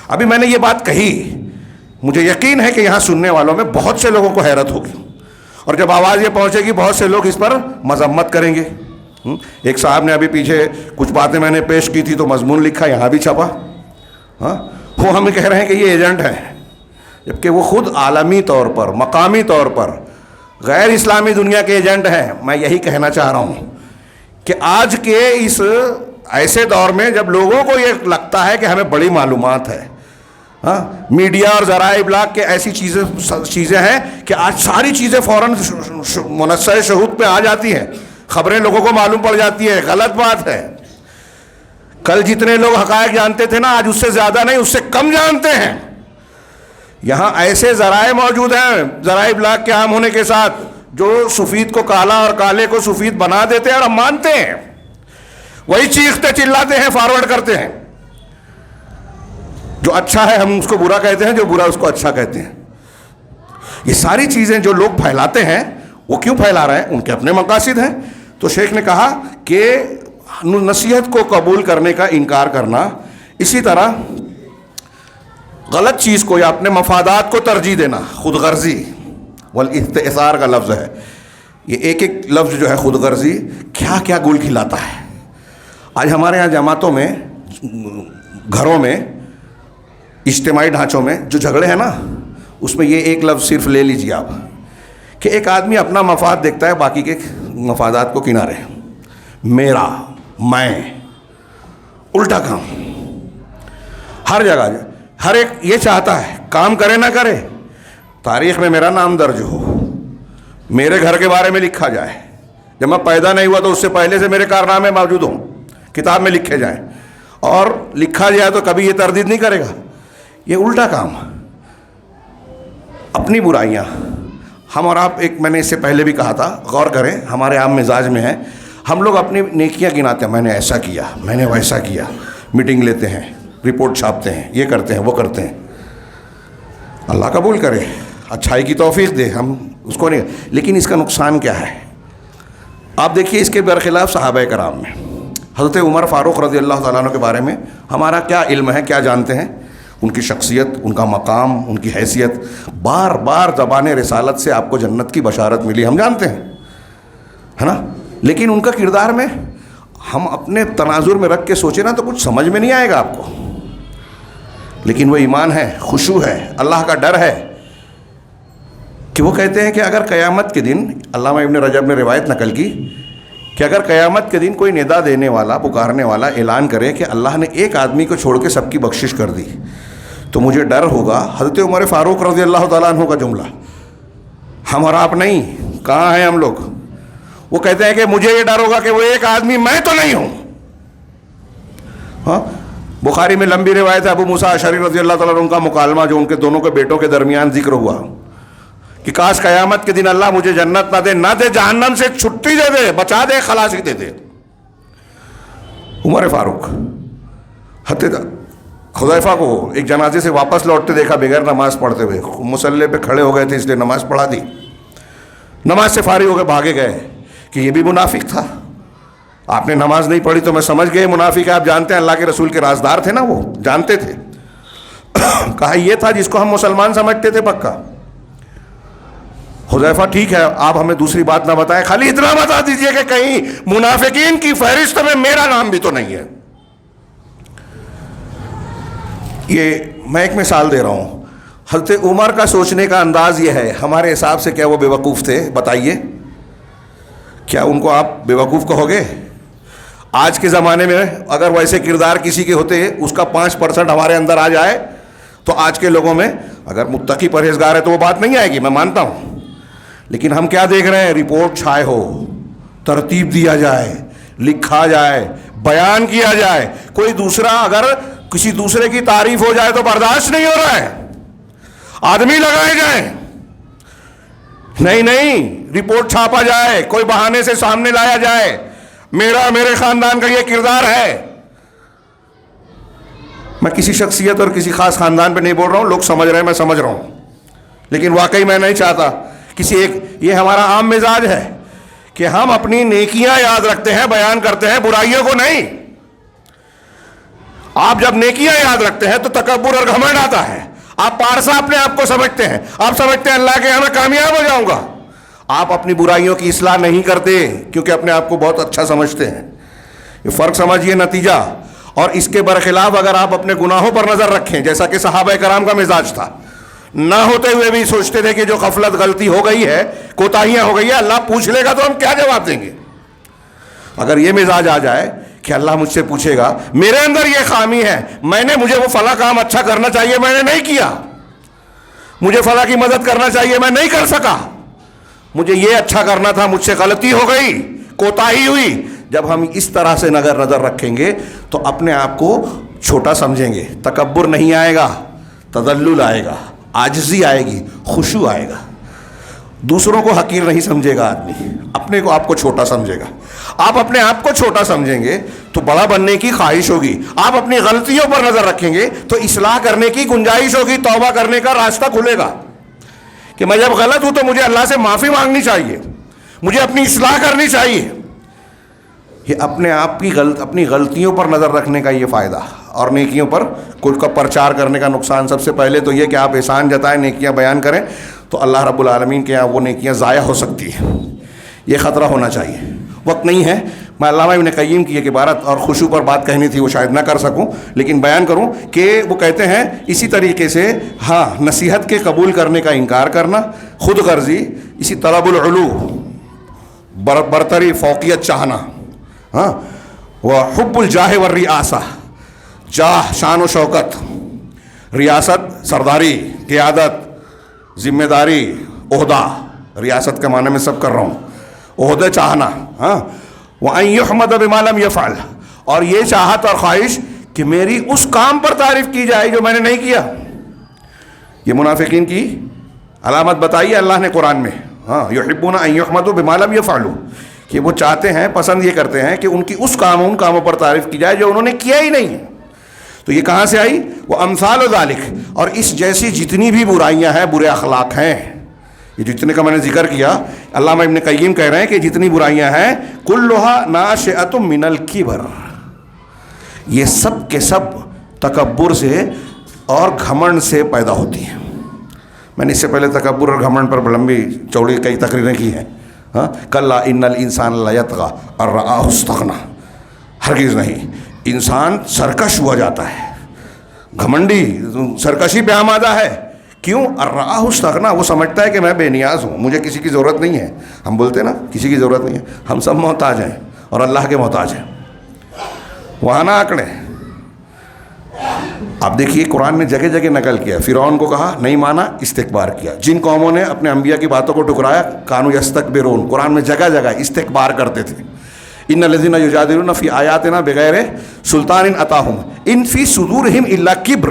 ابھی میں نے یہ بات کہی، مجھے یقین ہے کہ یہاں سننے والوں میں بہت سے لوگوں کو حیرت ہوگی، اور جب آواز یہ پہنچے گی بہت سے لوگ اس پر مذمت کریں گے. ایک صاحب نے ابھی پیچھے کچھ باتیں میں نے پیش کی تھی تو مضمون لکھا، یہاں بھی چھپا. ہاں، وہ ہمیں کہہ رہے ہیں کہ یہ ایجنٹ ہیں، جبکہ وہ خود عالمی طور پر، مقامی طور پر غیر اسلامی دنیا کے ایجنٹ ہیں. میں یہی کہنا چاہ رہا ہوں کہ آج کے اس ایسے دور میں جب لوگوں کو یہ لگتا ہے کہ ہمیں بڑی معلومات ہے، ہاں، میڈیا اور ذرائع ابلاغ کے ایسی چیزیں ہیں کہ آج ساری چیزیں فوراً منصۂ شہود پہ آ جاتی ہیں، خبریں لوگوں کو معلوم پڑ جاتی ہے. غلط بات ہے. کل جتنے لوگ حقائق جانتے تھے نا، آج اس سے زیادہ نہیں، اس سے کم جانتے ہیں. یہاں ایسے ذرائع موجود ہیں، ذرائع ابلاغ کے عام ہونے کے ساتھ، جو سفید کو کالا اور کالے کو سفید بنا دیتے ہیں، اور ہم مانتے ہیں. وہی چیختے چلاتے ہیں، فارورڈ کرتے ہیں. جو اچھا ہے ہم اس کو برا کہتے ہیں، جو برا اس کو اچھا کہتے ہیں. یہ ساری چیزیں جو لوگ پھیلاتے ہیں، وہ کیوں پھیلا رہے ہیں؟ ان کے اپنے مقاصد ہیں. تو شیخ نے کہا کہ نصیحت کو قبول کرنے کا انکار کرنا، اسی طرح غلط چیز کو یا اپنے مفادات کو ترجیح دینا، خود غرضی والاستئثار کا لفظ ہے. یہ ایک لفظ جو ہے خود غرضی، کیا کیا گل کھلاتا ہے. آج ہمارے یہاں جماعتوں میں، گھروں میں، اجتماعی ڈھانچوں میں جو جھگڑے ہیں نا، اس میں یہ ایک لفظ صرف لے لیجیے آپ، کہ ایک آدمی اپنا مفاد دیکھتا ہے، باقی کے مفادات کو کنارے. میرا، میں، الٹا کام ہر جگہ. ہر ایک یہ چاہتا ہے کام کرے نہ کرے، تاریخ میں میرا نام درج ہو، میرے گھر کے بارے میں لکھا جائے. جب میں پیدا نہیں ہوا تو اس سے پہلے سے میرے کارنامے موجود ہوں، کتاب میں لکھے جائیں، اور لکھا جائے تو کبھی یہ تردید نہیں کرے گا. یہ الٹا کام. اپنی برائیاں ہم اور آپ، ایک میں نے اس سے پہلے بھی کہا تھا، غور کریں، ہمارے عام مزاج میں ہے ہم لوگ اپنی نیکیاں گناتے ہیں، میں نے ایسا کیا، میں نے ویسا کیا، میٹنگ لیتے ہیں، رپورٹ چھاپتے ہیں، یہ کرتے ہیں، وہ کرتے ہیں. اللہ قبول کرے، اچھائی کی توفیق دے، ہم اس کو نہیں. لیکن اس کا نقصان کیا ہے؟ آپ دیکھیے اس کے برخلاف صحابہ کرام میں حضرت عمر فاروق رضی اللہ تعالیٰ عنہ کے بارے میں ہمارا کیا علم ہے، کیا جانتے ہیں؟ ان کی شخصیت، ان کا مقام، ان کی حیثیت، بار بار زبان رسالت سے آپ کو جنت کی بشارت ملی، ہم جانتے ہیں، ہے نا. لیکن ان کا کردار میں ہم اپنے تناظر میں رکھ کے سوچیں نا تو کچھ سمجھ میں نہیں آئے گا آپ کو. لیکن وہ ایمان ہے، خشوع ہے، اللہ کا ڈر ہے کہ وہ کہتے ہیں کہ اگر قیامت کے دن، علامہ ابن رجب نے روایت نقل کی کہ اگر قیامت کے دن کوئی ندا دینے والا، پکارنے والا اعلان کرے کہ اللہ نے ایک آدمی کو چھوڑ کے سب کی بخشش کر دی، تو مجھے ڈر ہوگا. حضرت عمر فاروق رضی اللہ تعالیٰ عنہ کا جملہ، ہم اور آپ نہیں، کہاں ہیں ہم لوگ؟ وہ کہتے ہیں کہ مجھے یہ ڈر ہوگا کہ وہ ایک آدمی میں تو نہیں ہوں. ہاں، بخاری میں لمبی روایت ہے، ابو موسیٰ اشعری رضی اللہ تعالیٰ عنہ کا مکالمہ جو ان کے دونوں کے بیٹوں کے درمیان ذکر ہوا کہ کاش قیامت کے دن اللہ مجھے جنت نہ دے جہنم سے چھٹی دے دے، بچا دے، خلاصی دے دے. عمر فاروق حذیفہ کو ایک جنازے سے واپس لوٹتے دیکھا بغیر نماز پڑھتے ہوئے، مصلی پہ کھڑے ہو گئے تھے اس لیے نماز پڑھا دی، نماز سے فارغ ہو کے بھاگے گئے کہ یہ بھی منافق تھا. آپ نے نماز نہیں پڑھی تو میں سمجھ گئے منافق ہے. آپ جانتے ہیں اللہ کے رسول کے رازدار تھے نا، وہ جانتے تھے. کہا یہ تھا جس کو ہم مسلمان سمجھتے تھے پکا. حذیفہ ٹھیک ہے، آپ ہمیں دوسری بات نہ بتائیں، خالی اتنا بتا دیجئے کہ کہیں منافقین کی فہرست میں میرا نام بھی تو نہیں ہے. یہ میں ایک مثال دے رہا ہوں. حضرت عمر کا سوچنے کا انداز یہ ہے، ہمارے حساب سے کیا وہ بے وقوف تھے؟ بتائیے، کیا ان کو آپ بے وقوف کہو گے؟ آج کے زمانے میں اگر ویسے کردار کسی کے ہوتے، اس کا 5% ہمارے اندر آ جائے تو آج کے لوگوں میں اگر متقی پرہیزگار ہے تو وہ بات نہیں آئے گی، میں مانتا ہوں. لیکن ہم کیا دیکھ رہے ہیں؟ رپورٹ چھائے ہو، ترتیب دیا جائے، لکھا جائے، بیان کیا جائے. کوئی دوسرا اگر کسی دوسرے کی تعریف ہو جائے تو برداشت نہیں ہو رہا ہے، آدمی لگائے جائیں. نہیں، رپورٹ چھاپا جائے، کوئی بہانے سے سامنے لایا جائے، میرے خاندان کا یہ کردار ہے. میں کسی شخصیت اور کسی خاص خاندان پہ نہیں بول رہا ہوں، لوگ سمجھ رہے ہیں، میں سمجھ رہا ہوں، لیکن واقعی میں نہیں چاہتا کسی ایک، یہ ہمارا عام مزاج ہے کہ ہم اپنی نیکیاں یاد رکھتے ہیں، بیان کرتے ہیں، برائیوں کو نہیں. آپ جب نیکیاں یاد رکھتے ہیں تو تکبر اور گھمنڈ آتا ہے. آپ پارسا اپنے آپ کو سمجھتے ہیں، آپ سمجھتے ہیں اللہ کے یہاں میں کامیاب ہو جاؤں گا. آپ اپنی برائیوں کی اصلاح نہیں کرتے کیونکہ اپنے آپ کو بہت اچھا سمجھتے ہیں. یہ فرق سمجھیے، نتیجہ. اور اس کے برخلاف اگر آپ اپنے گناہوں پر نظر رکھیں، جیسا کہ صحابہ کرام کا مزاج تھا، نہ ہوتے ہوئے بھی سوچتے تھے کہ جو غفلت، غلطی ہو گئی ہے، کوتاہیاں ہو گئی ہے، اللہ پوچھ لے گا تو ہم کیا جواب دیں گے. اگر یہ مزاج آ جائے کہ اللہ مجھ سے پوچھے گا، میرے اندر یہ خامی ہے، مجھے وہ فلاں کام اچھا کرنا چاہیے، میں نے نہیں کیا، مجھے فلاں کی مدد کرنا چاہیے، میں نہیں کر سکا، مجھے یہ اچھا کرنا تھا، مجھ سے غلطی ہو گئی، کوتاہی ہوئی. جب ہم اس طرح سے نظر رکھیں گے تو اپنے آپ کو چھوٹا سمجھیں گے. تکبر نہیں آئے گا، تذلل آئے گا، عاجزی آئے گی، خشوع آئے گا. دوسروں کو حقیر نہیں سمجھے گا آدمی، اپنے کو آپ کو چھوٹا سمجھے گا. آپ اپنے آپ کو چھوٹا سمجھیں گے تو بڑا بننے کی خواہش ہوگی. آپ اپنی غلطیوں پر نظر رکھیں گے تو اصلاح کرنے کی گنجائش ہوگی، توبہ کرنے کا راستہ کھلے گا کہ میں جب غلط ہوں تو مجھے اللہ سے معافی مانگنی چاہیے، مجھے اپنی اصلاح کرنی چاہیے. یہ اپنی غلطیوں پر نظر رکھنے کا یہ فائدہ. اور نیکیوں پر کل کا پرچار کرنے کا نقصان سب سے پہلے تو یہ کہ آپ احسان جتائیں، نیکیاں بیان کریں تو اللہ رب العالمین کے یہاں وہ نیکیاں ضائع ہو سکتی ہیں. یہ خطرہ ہونا چاہیے. وقت نہیں ہے، میں علامہ ابن قیم کی ایک عبارت اور خشوع پر بات کہنی تھی، وہ شاید نہ کر سکوں، لیکن بیان کروں کہ وہ کہتے ہیں اسی طریقے سے نصیحت کے قبول کرنے کا انکار کرنا، خود غرضی، اسی طلب العلو، برتری، فوقیت چاہنا، وحب الجاہ والریاسہ، جاہ، شان و شوکت، ریاست، سرداری، قیادت، ذمہ داری، عہدہ، ریاست کے معنی میں سب کر رہا ہوں، عہدے چاہنا، وَأَن يُحْمَدَ بِمَا لَمْ يَفْعَلْ، اور یہ چاہت اور خواہش کہ میری اس کام پر تعریف کی جائے جو میں نے نہیں کیا. یہ منافقین کی علامت بتائی ہے اللہ نے قرآن میں. ہاں یحبون ان یحمدوا بما لم یفعلوا, کہ وہ چاہتے ہیں, پسند یہ کرتے ہیں کہ ان کی ان کاموں پر تعریف کی جائے جو انہوں نے کیا ہی نہیں ہے. تو یہ کہاں سے آئی؟ وہ امثال ذالک, اور اس جیسی جتنی بھی برائیاں ہیں, برے اخلاق ہیں, یہ جتنے کا میں نے ذکر کیا, علامہ ابن قیم کہہ رہے ہیں کہ جتنی برائیاں ہیں کلھا ناشئۃ من الکبر, یہ سب کے سب تکبر سے اور گھمنڈ سے پیدا ہوتی ہیں. میں نے اس سے پہلے تکبر اور گھمنڈ پر لمبی چوڑی کئی تقریریں کی ہیں. ہاں کلا ان الانسان لیطغی ان رآہ استغنی, ہرگز نہیں, انسان سرکش ہوا جاتا ہے, گھمنڈی, سرکشی پہ آمادہ ہے. کیوں؟ ان رآہ استغنی, وہ سمجھتا ہے کہ میں بے نیاز ہوں, مجھے کسی کی ضرورت نہیں ہے. ہم بولتے ہیں نا کسی کی ضرورت نہیں ہے, ہم سب محتاج ہیں اور اللہ کے محتاج ہیں. وہاں نہ آکڑیں. آپ دیکھیے قرآن نے جگہ جگہ نقل کیا. فرعون کو کہا, نہیں مانا, استکبار کیا. جن قوموں نے اپنے انبیاء کی باتوں کو ٹکرایا, کانوا یستکبرون, قرآن میں جگہ جگہ استکبار کرتے تھے. ان الذین یجادلون فی آیاتنا بغیر سلطان اتاہم ان فی صدورہم الا کبر,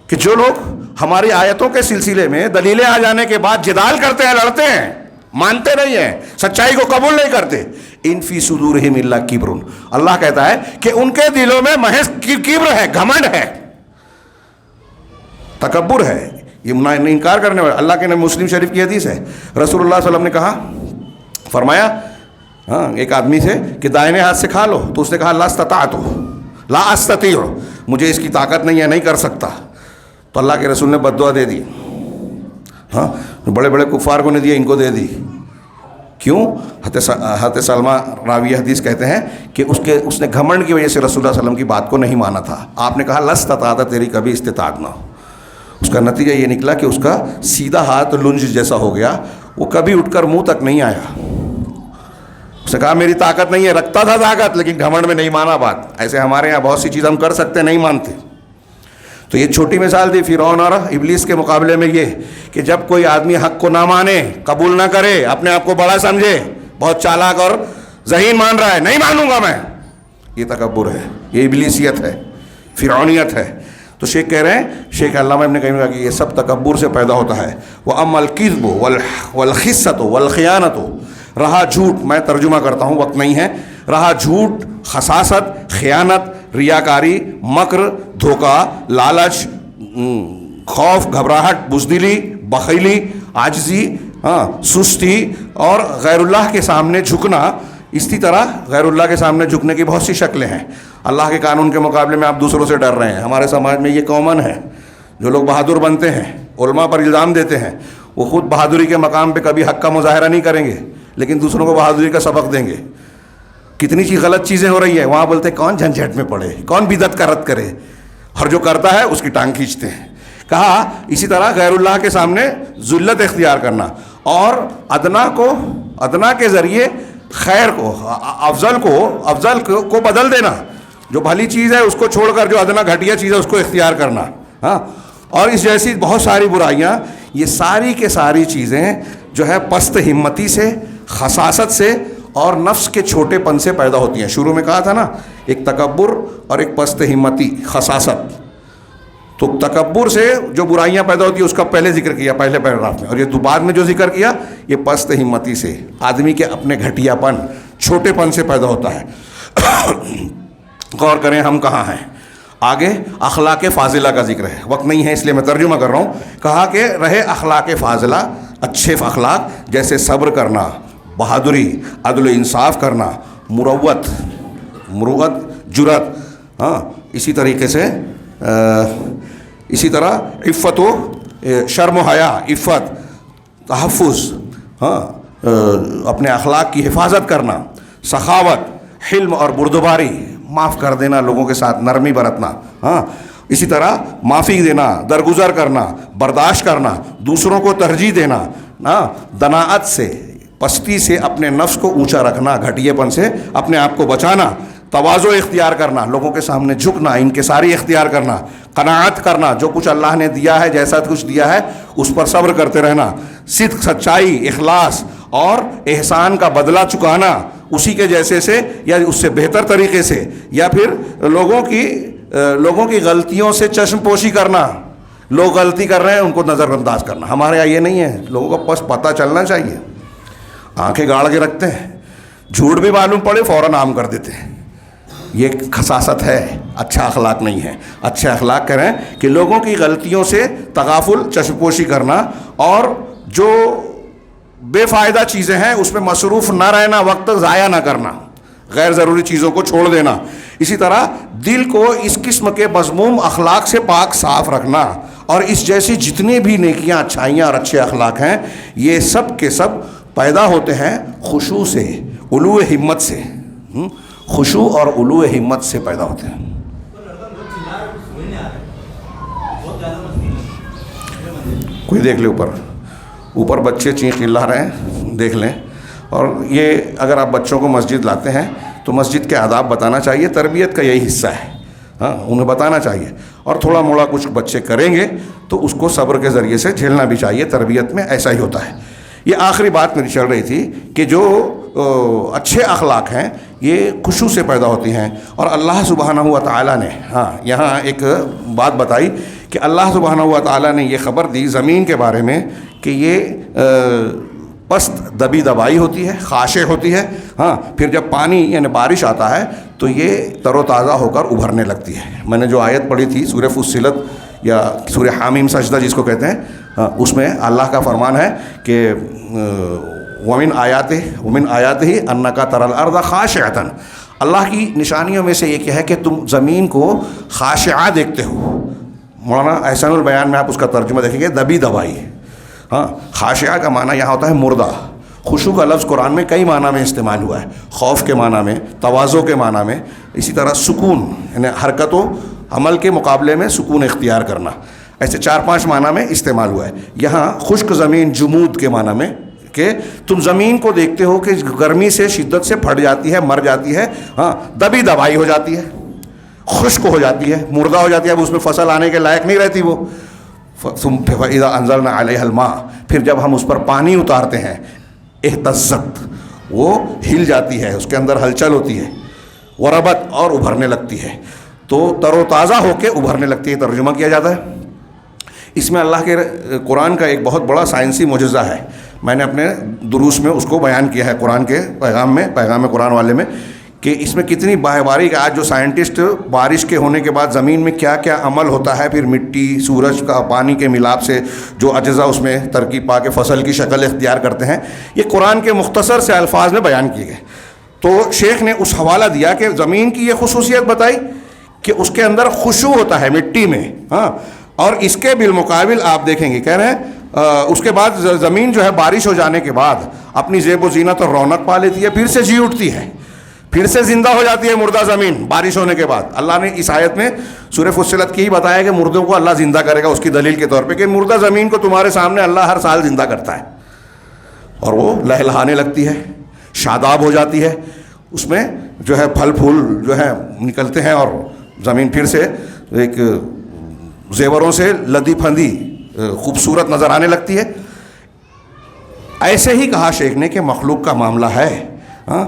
کہ جو لوگ ہماری آیتوں کے سلسلے میں دلیلیں آ جانے کے بعد جدال کرتے ہیں, لڑتے ہیں, مانتے نہیں ہیں, سچائی کو قبول نہیں کرتے, ان فی صدورہم الا کبر, اللہ کہتا ہے کہ ان کے دلوں میں محض کبر ہے, گھمنڈ ہے, تکبر ہے, یہ انکار کرنے والے. اللہ کے نبی مسلم شریف کی حدیث ہے, رسول اللہ صلی اللہ علیہ وسلم نے کہا, فرمایا ہاں ایک آدمی سے کہ دائنے ہاتھ سے کھا لو, تو اس نے کہا لا استطعت, لا استطیع, مجھے اس کی طاقت نہیں ہے, نہیں کر سکتا. تو اللہ کے رسول نے بد دعا دے دی. ہاں بڑے بڑے کفار کو نے دیا, ان کو دے دی. کیوں؟ حضرت سلمہ راوی حدیث کہتے ہیں کہ اس نے گھمنڈ کی وجہ سے رسول اللہ علیہ وسلم کی بات کو نہیں مانا تھا. آپ نے کہا لا استطاعت, تیری کبھی استطاعت نہ ہو. اس کا نتیجہ یہ نکلا کہ اس کا سیدھا ہاتھ لنج جیسا ہو گیا, وہ کبھی اٹھ کر منہ تک نہیں آیا. اس نے کہا میری طاقت نہیں ہے, رکھتا تھا طاقت لیکن گھمنڈ میں نہیں مانا بات. ایسے ہمارے یہاں بہت سی چیز ہم کر سکتے نہیں مانتے. تو یہ چھوٹی مثال تھی فرعون اور ابلیس کے مقابلے میں, یہ کہ جب کوئی آدمی حق کو نہ مانے, قبول نہ کرے, اپنے آپ کو بڑا سمجھے, بہت چالاک اور ذہین مان رہا ہے, نہیں مانوں گا میں, یہ تکبر ہے, یہ ابلیسیت ہے, فرعونیت ہے. تو شیخ کہہ رہے ہیں, شیخ علامہ ابن قیم کہا کہ یہ سب تکبر سے پیدا ہوتا ہے. وَأَمَّا الْكِذْبُ وَالْخِسَّةُ وَالْخِيَانَةُ, رہا جھوٹ, میں ترجمہ کرتا ہوں, وقت نہیں ہے, رہا جھوٹ, خساست, خیانت, ریاکاری, مکر, دھوکہ, لالچ, خوف, گھبراہٹ, بزدلی, بخیلی, عاجزی, سستی اور غیر اللہ کے سامنے جھکنا. اسی طرح غیر اللہ کے سامنے جھکنے کی بہت سی شکلیں ہیں. اللہ کے قانون کے مقابلے میں آپ دوسروں سے ڈر رہے ہیں. ہمارے سماج میں یہ کامن ہے. جو لوگ بہادر بنتے ہیں, علماء پر الزام دیتے ہیں, وہ خود بہادری کے مقام پہ کبھی حق کا مظاہرہ نہیں کریں گے, لیکن دوسروں کو بہادری کا سبق دیں گے. کتنی سی غلط چیزیں ہو رہی ہیں, وہاں بولتے ہیں کون جھنجھٹ میں پڑے, کون بدعت کا رد کرے, اور جو کرتا ہے اس کی ٹانگ کھینچتے ہیں. کہا اسی طرح غیر اللہ کے سامنے ذلت اختیار کرنا, اور ادنا کے ذریعے خیر کو, افضل کو بدل دینا. جو بھلی چیز ہے اس کو چھوڑ کر جو ادنا گھٹیا چیز ہے اس کو اختیار کرنا. ہاں, اور اس جیسی بہت ساری برائیاں, یہ ساری کے ساری چیزیں جو ہے پست ہمتی سے, خساست سے اور نفس کے چھوٹے پن سے پیدا ہوتی ہیں. شروع میں کہا تھا نا, ایک تکبر اور ایک پست ہمتی, خساست. تو تکبر سے جو برائیاں پیدا ہوتی ہیں اس کا پہلے ذکر کیا پہلے پیراگراف میں, اور یہ بعد میں جو ذکر کیا یہ پست ہمتی سے, آدمی کے اپنے گھٹیا پن, چھوٹے پن سے پیدا ہوتا ہے. غور کریں ہم کہاں ہیں. آگے اخلاق فاضلہ کا ذکر ہے, وقت نہیں ہے اس لیے میں ترجمہ کر رہا ہوں. کہا کہ رہے اخلاق فاضلہ, اچھے اخلاق جیسے صبر کرنا, بہادری, عدل و انصاف کرنا, مروت, جرت, ہاں, اسی طرح عفت و شرم و حیا, عفت, تحفظ, ہاں, اپنے اخلاق کی حفاظت کرنا, سخاوت, حلم اور بردباری, معاف کر دینا, لوگوں کے ساتھ نرمی برتنا, ہاں, اسی طرح معافی دینا, درگزر کرنا, برداشت کرنا, دوسروں کو ترجیح دینا, ہاں, دناعت سے, پستی سے اپنے نفس کو اونچا رکھنا, گھٹیے پن سے اپنے آپ کو بچانا, تواضع اختیار کرنا, لوگوں کے سامنے جھکنا, انکساری اختیار کرنا, قناعت کرنا, جو کچھ اللہ نے دیا ہے, جیسا کچھ دیا ہے اس پر صبر کرتے رہنا, صدق, سچائی, اخلاص اور احسان کا بدلہ چکانا, اسی کے جیسے سے یا اس سے بہتر طریقے سے, یا پھر لوگوں کی غلطیوں سے چشم پوشی کرنا, لوگ غلطی کر رہے ہیں ان کو نظر انداز کرنا. ہمارے یہاں یہ نہیں ہے. لوگوں کو بس پتہ چلنا چاہیے. آنکھیں گاڑ کے رکھتے ہیں, جھوٹ بھی معلوم پڑے فوراً عام کر دیتے ہیں. یہ خساست ہے, اچھا اخلاق نہیں ہے. اچھے اخلاق کریں کہ لوگوں کی غلطیوں سے تغافل, چشمپوشی کرنا, اور جو بے فائدہ چیزیں ہیں اس میں مصروف نہ رہنا, وقت ضائع نہ کرنا, غیر ضروری چیزوں کو چھوڑ دینا. اسی طرح دل کو اس قسم کے مذموم اخلاق سے پاک صاف رکھنا. اور اس جیسی جتنی بھی نیکیاں, اچھائیاں اور اچھے اخلاق ہیں, یہ سب کے سب پیدا ہوتے ہیں خشوع سے, علو ہمت سے. خشوع اور علو ہمت سے پیدا ہوتے ہیں. کوئی دیکھ لے اوپر بچے چیخ چلا رہے ہیں, دیکھ لیں. اور یہ اگر آپ بچوں کو مسجد لاتے ہیں تو مسجد کے آداب بتانا چاہیے. تربیت کا یہی حصہ ہے, ہاں انہیں بتانا چاہیے. اور تھوڑا موڑا کچھ بچے کریں گے تو اس کو صبر کے ذریعے سے جھیلنا بھی چاہیے. تربیت میں ایسا ہی ہوتا ہے. یہ آخری بات میری چل رہی تھی کہ جو اچھے اخلاق ہیں یہ خشوع سے پیدا ہوتی ہیں. اور اللہ سبحانہ و تعالیٰ نے, ہاں یہاں ایک بات بتائی کہ اللہ سبحانہ و تعالیٰ نے یہ خبر دی زمین کے بارے میں کہ یہ پست دبی دبائی ہوتی ہے, خاشع ہوتی ہے. ہاں پھر جب پانی یعنی بارش آتا ہے تو یہ تر و تازہ ہو کر ابھرنے لگتی ہے. میں نے جو آیت پڑھی تھی سورہ فصلت یا سورہ حامیم سجدہ جس کو کہتے ہیں, اس میں اللہ کا فرمان ہے کہ ومن آیاتہ انکا تری الارض خاشعۃ. اللہ کی نشانیوں میں سے یہ کیا ہے کہ تم زمین کو خاشعہ دیکھتے ہو. مولانا احسان البیان میں آپ اس کا ترجمہ دیکھیں گے, دبی دبائی. ہاں خاشعہ کا معنی یہاں ہوتا ہے مردہ. خشوع کا لفظ قرآن میں کئی معنی میں استعمال ہوا ہے, خوف کے معنی میں, تواضع کے معنی میں. اسی طرح سکون یعنی حرکت و عمل کے مقابلے میں سکون اختیار کرنا. ایسے 4-5 معنی میں استعمال ہوا ہے. یہاں خشک زمین جمود کے معنی میں کہ تم زمین کو دیکھتے ہو کہ گرمی سے شدت سے پھٹ جاتی ہے, مر جاتی ہے, ہاں دبی دبائی ہو جاتی ہے, خشک ہو جاتی ہے, مردہ ہو جاتی ہے. اب اس میں فصل آنے کے لائق نہیں رہتی وہ. فَإِذَا أَنزَلْنَا عَلَيْهَا الْمَاءَ, پھر جب ہم اس پر پانی اتارتے ہیں, اہتزت, وہ ہل جاتی ہے, اس کے اندر ہلچل ہوتی ہے. وربت, اور ابھرنے لگتی ہے. تو تر و تازہ ہو کے ابھرنے لگتی ہے, ترجمہ کیا جاتا ہے. اس میں اللہ کے قرآن کا ایک بہت بڑا سائنسی معجزہ ہے. میں نے اپنے دروس میں اس کو بیان کیا ہے قرآن کے پیغام قرآن والے میں, کہ اس میں کتنی باہر کہ آج جو سائنٹسٹ بارش کے ہونے کے بعد زمین میں کیا کیا عمل ہوتا ہے, پھر مٹی, سورج کا پانی کے ملاپ سے جو اجزاء اس میں ترکیب پا کے فصل کی شکل اختیار کرتے ہیں, یہ قرآن کے مختصر سے الفاظ میں بیان کیے گئے. تو شیخ نے اس حوالہ دیا کہ زمین کی یہ خصوصیت بتائی کہ اس کے اندر خشوع ہوتا ہے مٹی میں. ہاں اور اس کے بالمقابل آپ دیکھیں گے, کہہ رہے ہیں اس کے بعد زمین جو ہے بارش ہو جانے کے بعد اپنی زیب و زینت اور رونق پا لیتی ہے, پھر سے جی اٹھتی ہے, پھر سے زندہ ہو جاتی ہے مردہ زمین بارش ہونے کے بعد. اللہ نے اس آیت میں سورہ فصلت کی ہی بتایا کہ مردوں کو اللہ زندہ کرے گا, اس کی دلیل کے طور پہ کہ مردہ زمین کو تمہارے سامنے اللہ ہر سال زندہ کرتا ہے, اور وہ لہلہانے لگتی ہے, شاداب ہو جاتی ہے, اس میں جو ہے پھل پھول جو ہے نکلتے ہیں, اور زمین پھر سے ایک زیوروں سے لدی پھندی خوبصورت نظر آنے لگتی ہے. ایسے ہی کہا شیخ نے کہ مخلوق کا معاملہ ہے, ہاں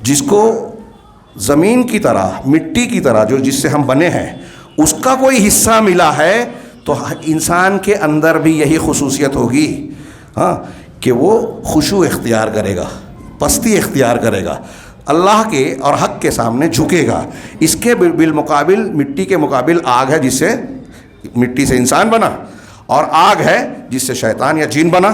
جس کو زمین کی طرح, مٹی کی طرح جو جس سے ہم بنے ہیں, اس کا کوئی حصہ ملا ہے تو انسان کے اندر بھی یہی خصوصیت ہوگی, ہاں کہ وہ خشوع اختیار کرے گا, پستی اختیار کرے گا, اللہ کے اور حق کے سامنے جھکے گا. اس کے بالمقابل مٹی کے مقابل آگ ہے, جس سے مٹی سے انسان بنا, اور آگ ہے جس سے شیطان یا جن بنا.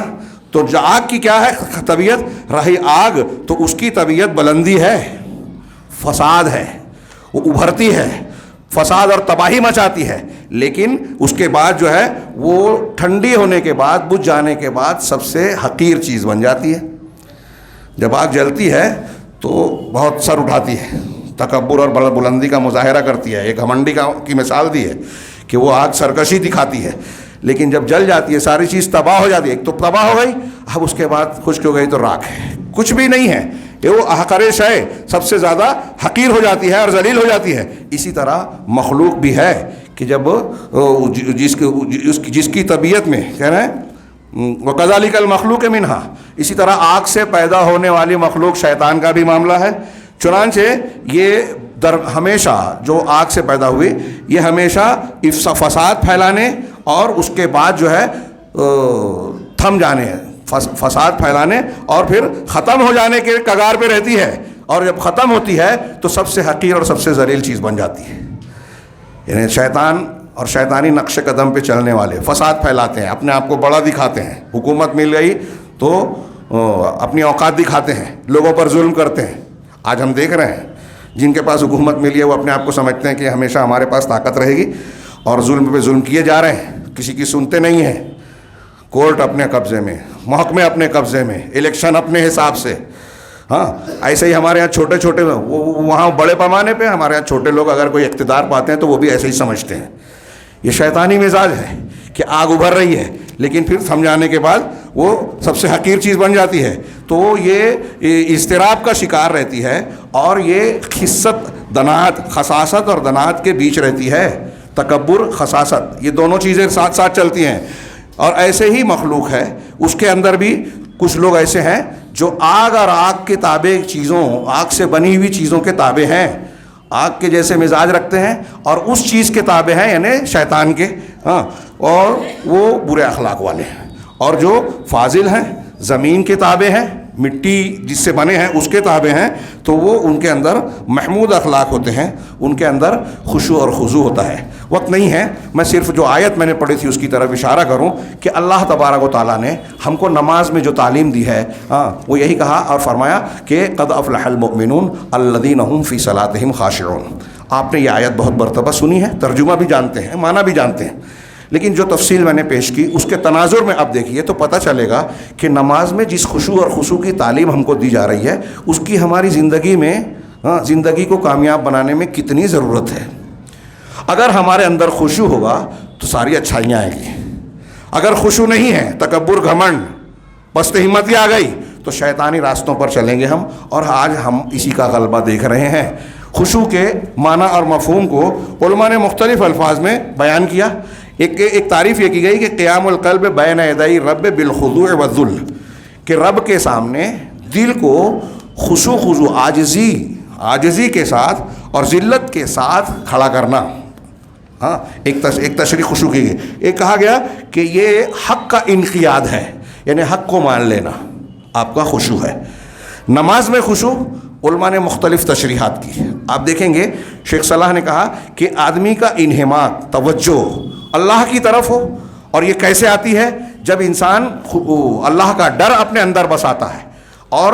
تو جو آگ کی کیا ہے طبیعت, رہی آگ تو اس کی طبیعت بلندی ہے, فساد ہے, وہ ابھرتی ہے, فساد اور تباہی مچاتی ہے. لیکن اس کے بعد جو ہے وہ ٹھنڈی ہونے کے بعد, بجھ جانے کے بعد سب سے حقیر چیز بن جاتی ہے. جب آگ جلتی ہے تو بہت سر اٹھاتی ہے, تکبر اور بلندی کا مظاہرہ کرتی ہے. ایک گھمنڈی کی مثال دی ہے کہ وہ آگ سرکشی دکھاتی ہے, لیکن جب جل جاتی ہے ساری چیز تباہ ہو جاتی ہے. ایک تو تباہ ہو گئی, اب اس کے بعد خشک ہو گئی تو راکھ ہے, کچھ بھی نہیں ہے. یہ وہ احقر شے سب سے زیادہ حقیر ہو جاتی ہے اور ذلیل ہو جاتی ہے. اسی طرح مخلوق بھی ہے کہ جب جس کی طبیعت میں کہہ رہے ہیں وَكَذَلِكَ الْمَخْلُوقُ مِنْهَا, اسی طرح آگ سے پیدا ہونے والی مخلوق شیطان کا بھی معاملہ ہے. چنانچہ یہ ہمیشہ جو آگ سے پیدا ہوئی یہ ہمیشہ فساد پھیلانے اور اس کے بعد جو ہے تھم جانے, فساد پھیلانے اور پھر ختم ہو جانے کے کگار پہ رہتی ہے, اور جب ختم ہوتی ہے تو سب سے حقیر اور سب سے ذلیل چیز بن جاتی ہے. یعنی شیطان اور شیطانی نقش قدم پہ چلنے والے فساد پھیلاتے ہیں, اپنے آپ کو بڑا دکھاتے ہیں, حکومت مل گئی تو اپنی اوقات دکھاتے ہیں, لوگوں پر ظلم کرتے ہیں. آج ہم دیکھ رہے ہیں جن کے پاس حکومت ملی ہے وہ اپنے آپ کو سمجھتے ہیں کہ ہمیشہ ہمارے پاس طاقت رہے گی, اور ظلم پہ ظلم کیے جا رہے ہیں, کسی کی سنتے نہیں ہیں. کورٹ اپنے قبضے میں, محکمے اپنے قبضے میں, الیکشن اپنے حساب سے. ہاں ایسے ہی ہمارے یہاں چھوٹے چھوٹے, وہاں بڑے پیمانے پہ ہمارے یہاں چھوٹے لوگ اگر کوئی اقتدار پاتے ہیں تو وہ بھی ایسے ہی سمجھتے ہیں. یہ شیطانی مزاج ہے کہ آگ ابھر رہی ہے لیکن پھر سمجھانے کے بعد وہ سب سے حقیر چیز بن جاتی ہے. تو یہ اضطراب کا شکار رہتی ہے, اور یہ خست دنات, خساست اور دنات کے بیچ رہتی ہے. تکبر, خساست, یہ دونوں چیزیں ساتھ ساتھ چلتی ہیں. اور ایسے ہی مخلوق ہے, اس کے اندر بھی کچھ لوگ ایسے ہیں جو آگ اور آگ کے تابع چیزوں, آگ سے بنی ہوئی چیزوں کے تابع ہیں, آگ کے جیسے مزاج رکھتے ہیں اور اس چیز کے تابع ہیں, یعنی شیطان کے. ہاں, اور وہ برے اخلاق والے ہیں. اور جو فاضل ہیں, زمین کے تابع ہیں, مٹی جس سے بنے ہیں اس کے تابع ہیں, تو وہ ان کے اندر محمود اخلاق ہوتے ہیں, ان کے اندر خشوع اور خضوع ہوتا ہے. وقت نہیں ہے, میں صرف جو آیت میں نے پڑھی تھی اس کی طرف اشارہ کروں کہ اللہ تبارک و تعالیٰ نے ہم کو نماز میں جو تعلیم دی ہے وہ یہی کہا اور فرمایا کہ قد افلح المؤمنون الذین هم فی صلاتہم خاشعون. آپ نے یہ آیت بہت مرتبہ سنی ہے, ترجمہ بھی جانتے ہیں, معنی بھی جانتے ہیں, لیکن جو تفصیل میں نے پیش کی اس کے تناظر میں اب دیکھیے تو پتہ چلے گا کہ نماز میں جس خشوع اور خضوع کی تعلیم ہم کو دی جا رہی ہے اس کی ہماری زندگی میں, زندگی کو کامیاب بنانے میں کتنی ضرورت ہے. اگر ہمارے اندر خشوع ہوگا تو ساری اچھائیاں آئیں گی. اگر خشوع نہیں ہے, تکبر, گھمنڈ, پست ہمتی آ گئی تو شیطانی راستوں پر چلیں گے ہم, اور آج ہم اسی کا غلبہ دیکھ رہے ہیں. خشوع کے معنی اور مفہوم کو علماء نے مختلف الفاظ میں بیان کیا. ایک تعریف یہ کی گئی کہ قیام القلب بین یدی رب بالخضوع والذل, کہ رب کے سامنے دل کو خشوع خضوع, عاجزی کے ساتھ اور ذلت کے ساتھ کھڑا کرنا. ہاں, ایک تشریح خشوع کی گئی. ایک کہا گیا کہ یہ حق کا انقیاد ہے, یعنی حق کو مان لینا آپ کا خشوع ہے. نماز میں خشوع علماء نے مختلف تشریحات کی. آپ دیکھیں گے شیخ صلاح نے کہا کہ آدمی کا انہماک, توجہ اللہ کی طرف ہو. اور یہ کیسے آتی ہے؟ جب انسان اللہ کا ڈر اپنے اندر بساتا ہے اور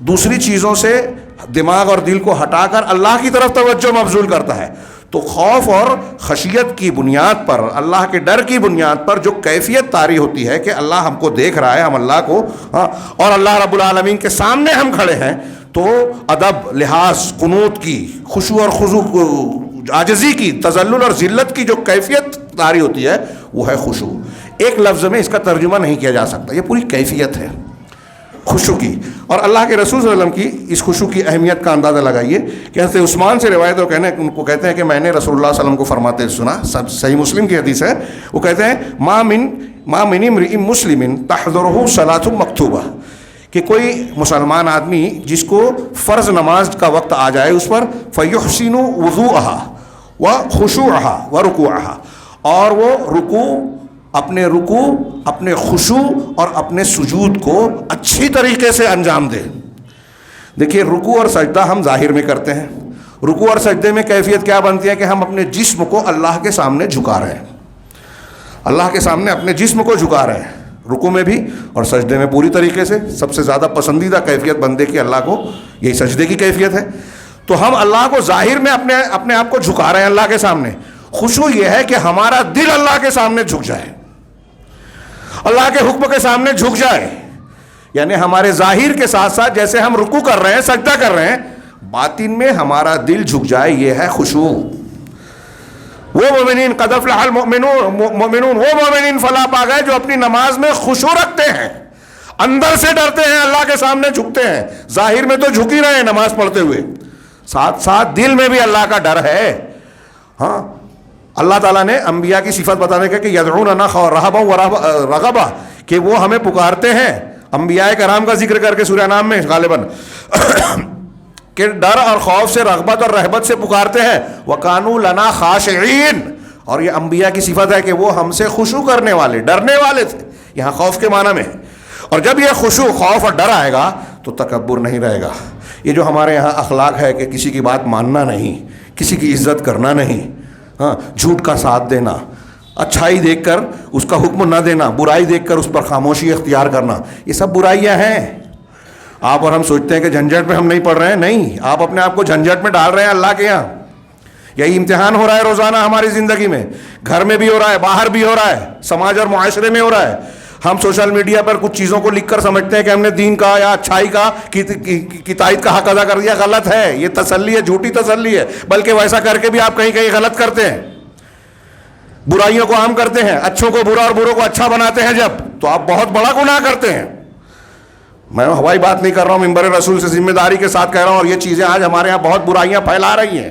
دوسری چیزوں سے دماغ اور دل کو ہٹا کر اللہ کی طرف توجہ مبذول کرتا ہے, تو خوف اور خشیت کی بنیاد پر, اللہ کے ڈر کی بنیاد پر جو کیفیت طاری ہوتی ہے کہ اللہ ہم کو دیکھ رہا ہے, ہم اللہ کو, اور اللہ رب العالمین کے سامنے ہم کھڑے ہیں, تو ادب, لحاظ, قنوت کی, خشوع اور خضوع, عاجزی کی, تذلل اور ذلت کی جو کیفیت طاری ہوتی ہے وہ ہے خشوع. ایک لفظ میں اس کا ترجمہ نہیں کیا جا سکتا, یہ پوری کیفیت ہے خشوع کی. اور اللہ کے رسول صلی اللہ علیہ وسلم کی اس خشوع کی اہمیت کا اندازہ لگائیے کہ حضرت عثمان سے روایت ان کو کہتے ہیں کہ میں نے رسول اللہ صلی اللہ علیہ وسلم کو فرماتے سنا, سب صحیح مسلم کی حدیث ہے, وہ کہتے ہیں ما من امرئ مسلم تحضرہ صلاۃ مکتوبہ, کہ کوئی مسلمان آدمی جس کو فرض نماز کا وقت آ جائے اس پر, فیحسن وضوءها وخشوعها ورکوعها, اور وہ رکوع, اپنے خشوع اور اپنے سجود کو اچھی طریقے سے انجام دے. دیکھیے رکوع اور سجدہ ہم ظاہر میں کرتے ہیں. رکوع اور سجدے میں کیفیت کیا بنتی ہے کہ ہم اپنے جسم کو اللہ کے سامنے جھکا رہے ہیں, اللہ کے سامنے اپنے جسم کو جھکا رہے ہیں, رکوع میں بھی اور سجدے میں پوری طریقے سے. سب سے زیادہ پسندیدہ کیفیت بندے کی اللہ کو یہی سجدے کی کیفیت ہے. تو ہم اللہ کو ظاہر میں اپنے آپ کو جھکا رہے ہیں اللہ کے سامنے. خشوع یہ ہے کہ ہمارا دل اللہ کے سامنے جھک جائے, اللہ کے حکم کے سامنے جھک جائے, یعنی ہمارے ظاہر کے ساتھ ساتھ جیسے ہم رکوع کر رہے ہیں, سجدہ کر رہے ہیں, باطن میں ہمارا دل جھک جائے, یہ ہے خشوع. وہ مومنین قد افلح المؤمنون, وہ مومنین فلاح پا گئے جو اپنی نماز میں خشوع رکھتے ہیں, اندر سے ڈرتے ہیں, اللہ کے سامنے جھکتے ہیں. ظاہر میں تو جھک ہی رہے ہیں نماز پڑھتے ہوئے, ساتھ ساتھ دل میں بھی اللہ کا ڈر ہے. ہاں, اللہ تعالیٰ نے انبیاء کی صفت بتانے کا کہ یدعوننا رغبا ورہبا, کہ وہ ہمیں پکارتے ہیں. انبیاء کرام کا ذکر کر کے سورہ انعام میں غالباً کہ ڈر اور خوف سے, رغبت اور رہبت سے پکارتے ہیں. وَقَانُوا لَنَا خَاشِعِينَ, اور یہ انبیاء کی صفت ہے کہ وہ ہم سے خشوع کرنے والے، ڈرنے والے تھے، یہاں خوف کے معنی میں ہے۔ اور جب یہ خشوع، خوف اور ڈر آئے گا تو تکبر نہیں رہے گا۔ یہ جو ہمارے یہاں اخلاق ہے کہ کسی کی بات ماننا نہیں، کسی کی عزت کرنا نہیں، ہاں، جھوٹ کا ساتھ دینا، اچھائی دیکھ کر اس کا حکم نہ دینا، برائی دیکھ کر اس پر خاموشی اختیار کرنا، یہ سب برائیاں ہیں۔ آپ اور ہم سوچتے ہیں کہ جھنجھٹ میں ہم نہیں پڑھ رہے ہیں، نہیں، آپ اپنے آپ کو جھنجھٹ میں ڈال رہے ہیں اللہ کے یہاں۔ یہی امتحان ہو رہا ہے روزانہ ہماری زندگی میں، گھر میں بھی ہو رہا ہے، باہر بھی ہو رہا ہے، سماج اور معاشرے میں ہو رہا ہے۔ ہم سوشل میڈیا پر کچھ چیزوں کو لکھ کر سمجھتے ہیں کہ ہم نے دین کا یا اچھائی کا کی تائید کا حق ادا کر دیا، غلط ہے، یہ تسلی ہے، جھوٹی تسلی ہے، بلکہ ویسا کر کے بھی آپ کہیں کہیں غلط کرتے ہیں، برائیوں کو عام کرتے ہیں، اچھوں کو برا اور بروں کو اچھا بناتے ہیں جب، تو آپ بہت بڑا گناہ کرتے ہیں۔ میں ہوائی بات نہیں کر رہا ہوں، منبر رسول سے ذمہ داری کے ساتھ کہہ رہا ہوں، اور یہ چیزیں آج ہمارے یہاں بہت برائیاں پھیلا رہی ہیں۔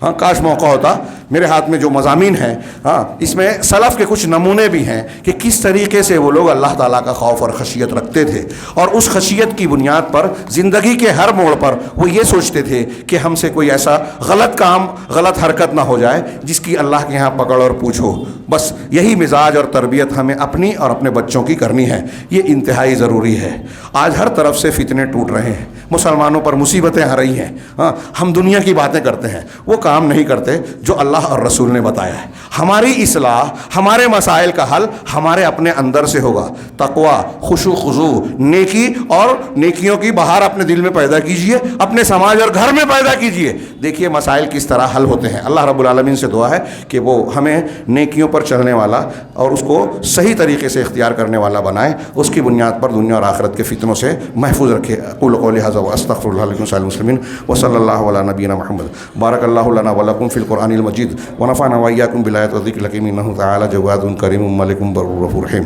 ہاں، کاش موقع ہوتا، میرے ہاتھ میں جو مضامین ہیں، ہاں، اس میں سلف کے کچھ نمونے بھی ہیں کہ کس طریقے سے وہ لوگ اللہ تعالیٰ کا خوف اور خشیت رکھتے تھے، اور اس خشیت کی بنیاد پر زندگی کے ہر موڑ پر وہ یہ سوچتے تھے کہ ہم سے کوئی ایسا غلط کام، غلط حرکت نہ ہو جائے جس کی اللہ کے یہاں پکڑ اور پوچھ ہو۔ بس یہی مزاج اور تربیت ہمیں اپنی اور اپنے بچوں کی کرنی ہے، یہ انتہائی ضروری ہے۔ آج ہر طرف سے فتنے ٹوٹ رہے ہیں، مسلمانوں پر مصیبتیں آ رہی ہیں، ہاں، ہم دنیا کی باتیں کرتے ہیں، وہ کام نہیں کرتے جو اللہ اور رسول نے بتایا ہے۔ ہماری اصلاح، ہمارے مسائل کا حل ہمارے اپنے اندر سے ہوگا۔ تقوی، خشوع خضوع، نیکی اور نیکیوں کی بہار اپنے دل میں پیدا کیجئے، اپنے سماج اور گھر میں پیدا کیجئے، دیکھیے مسائل کس طرح حل ہوتے ہیں۔ اللہ رب العالمین سے دعا ہے کہ وہ ہمیں نیکیوں پر چلنے والا اور اس کو صحیح طریقے سے اختیار کرنے والا بنائے، اس کی بنیاد پر دنیا اور آخرت کے فتنوں سے محفوظ رکھے۔ اقول قولی ھذا واستغفر اللہ لکم ولسائر المسلمین وصلی اللہ علی نبینا محمد۔ بارک اللہ لنا ولکم فی القرآن المجید ونفعنا وإياكم بالآيات والذكر الحكيم إنه تعالى جواد كريم ملك بر رحيم۔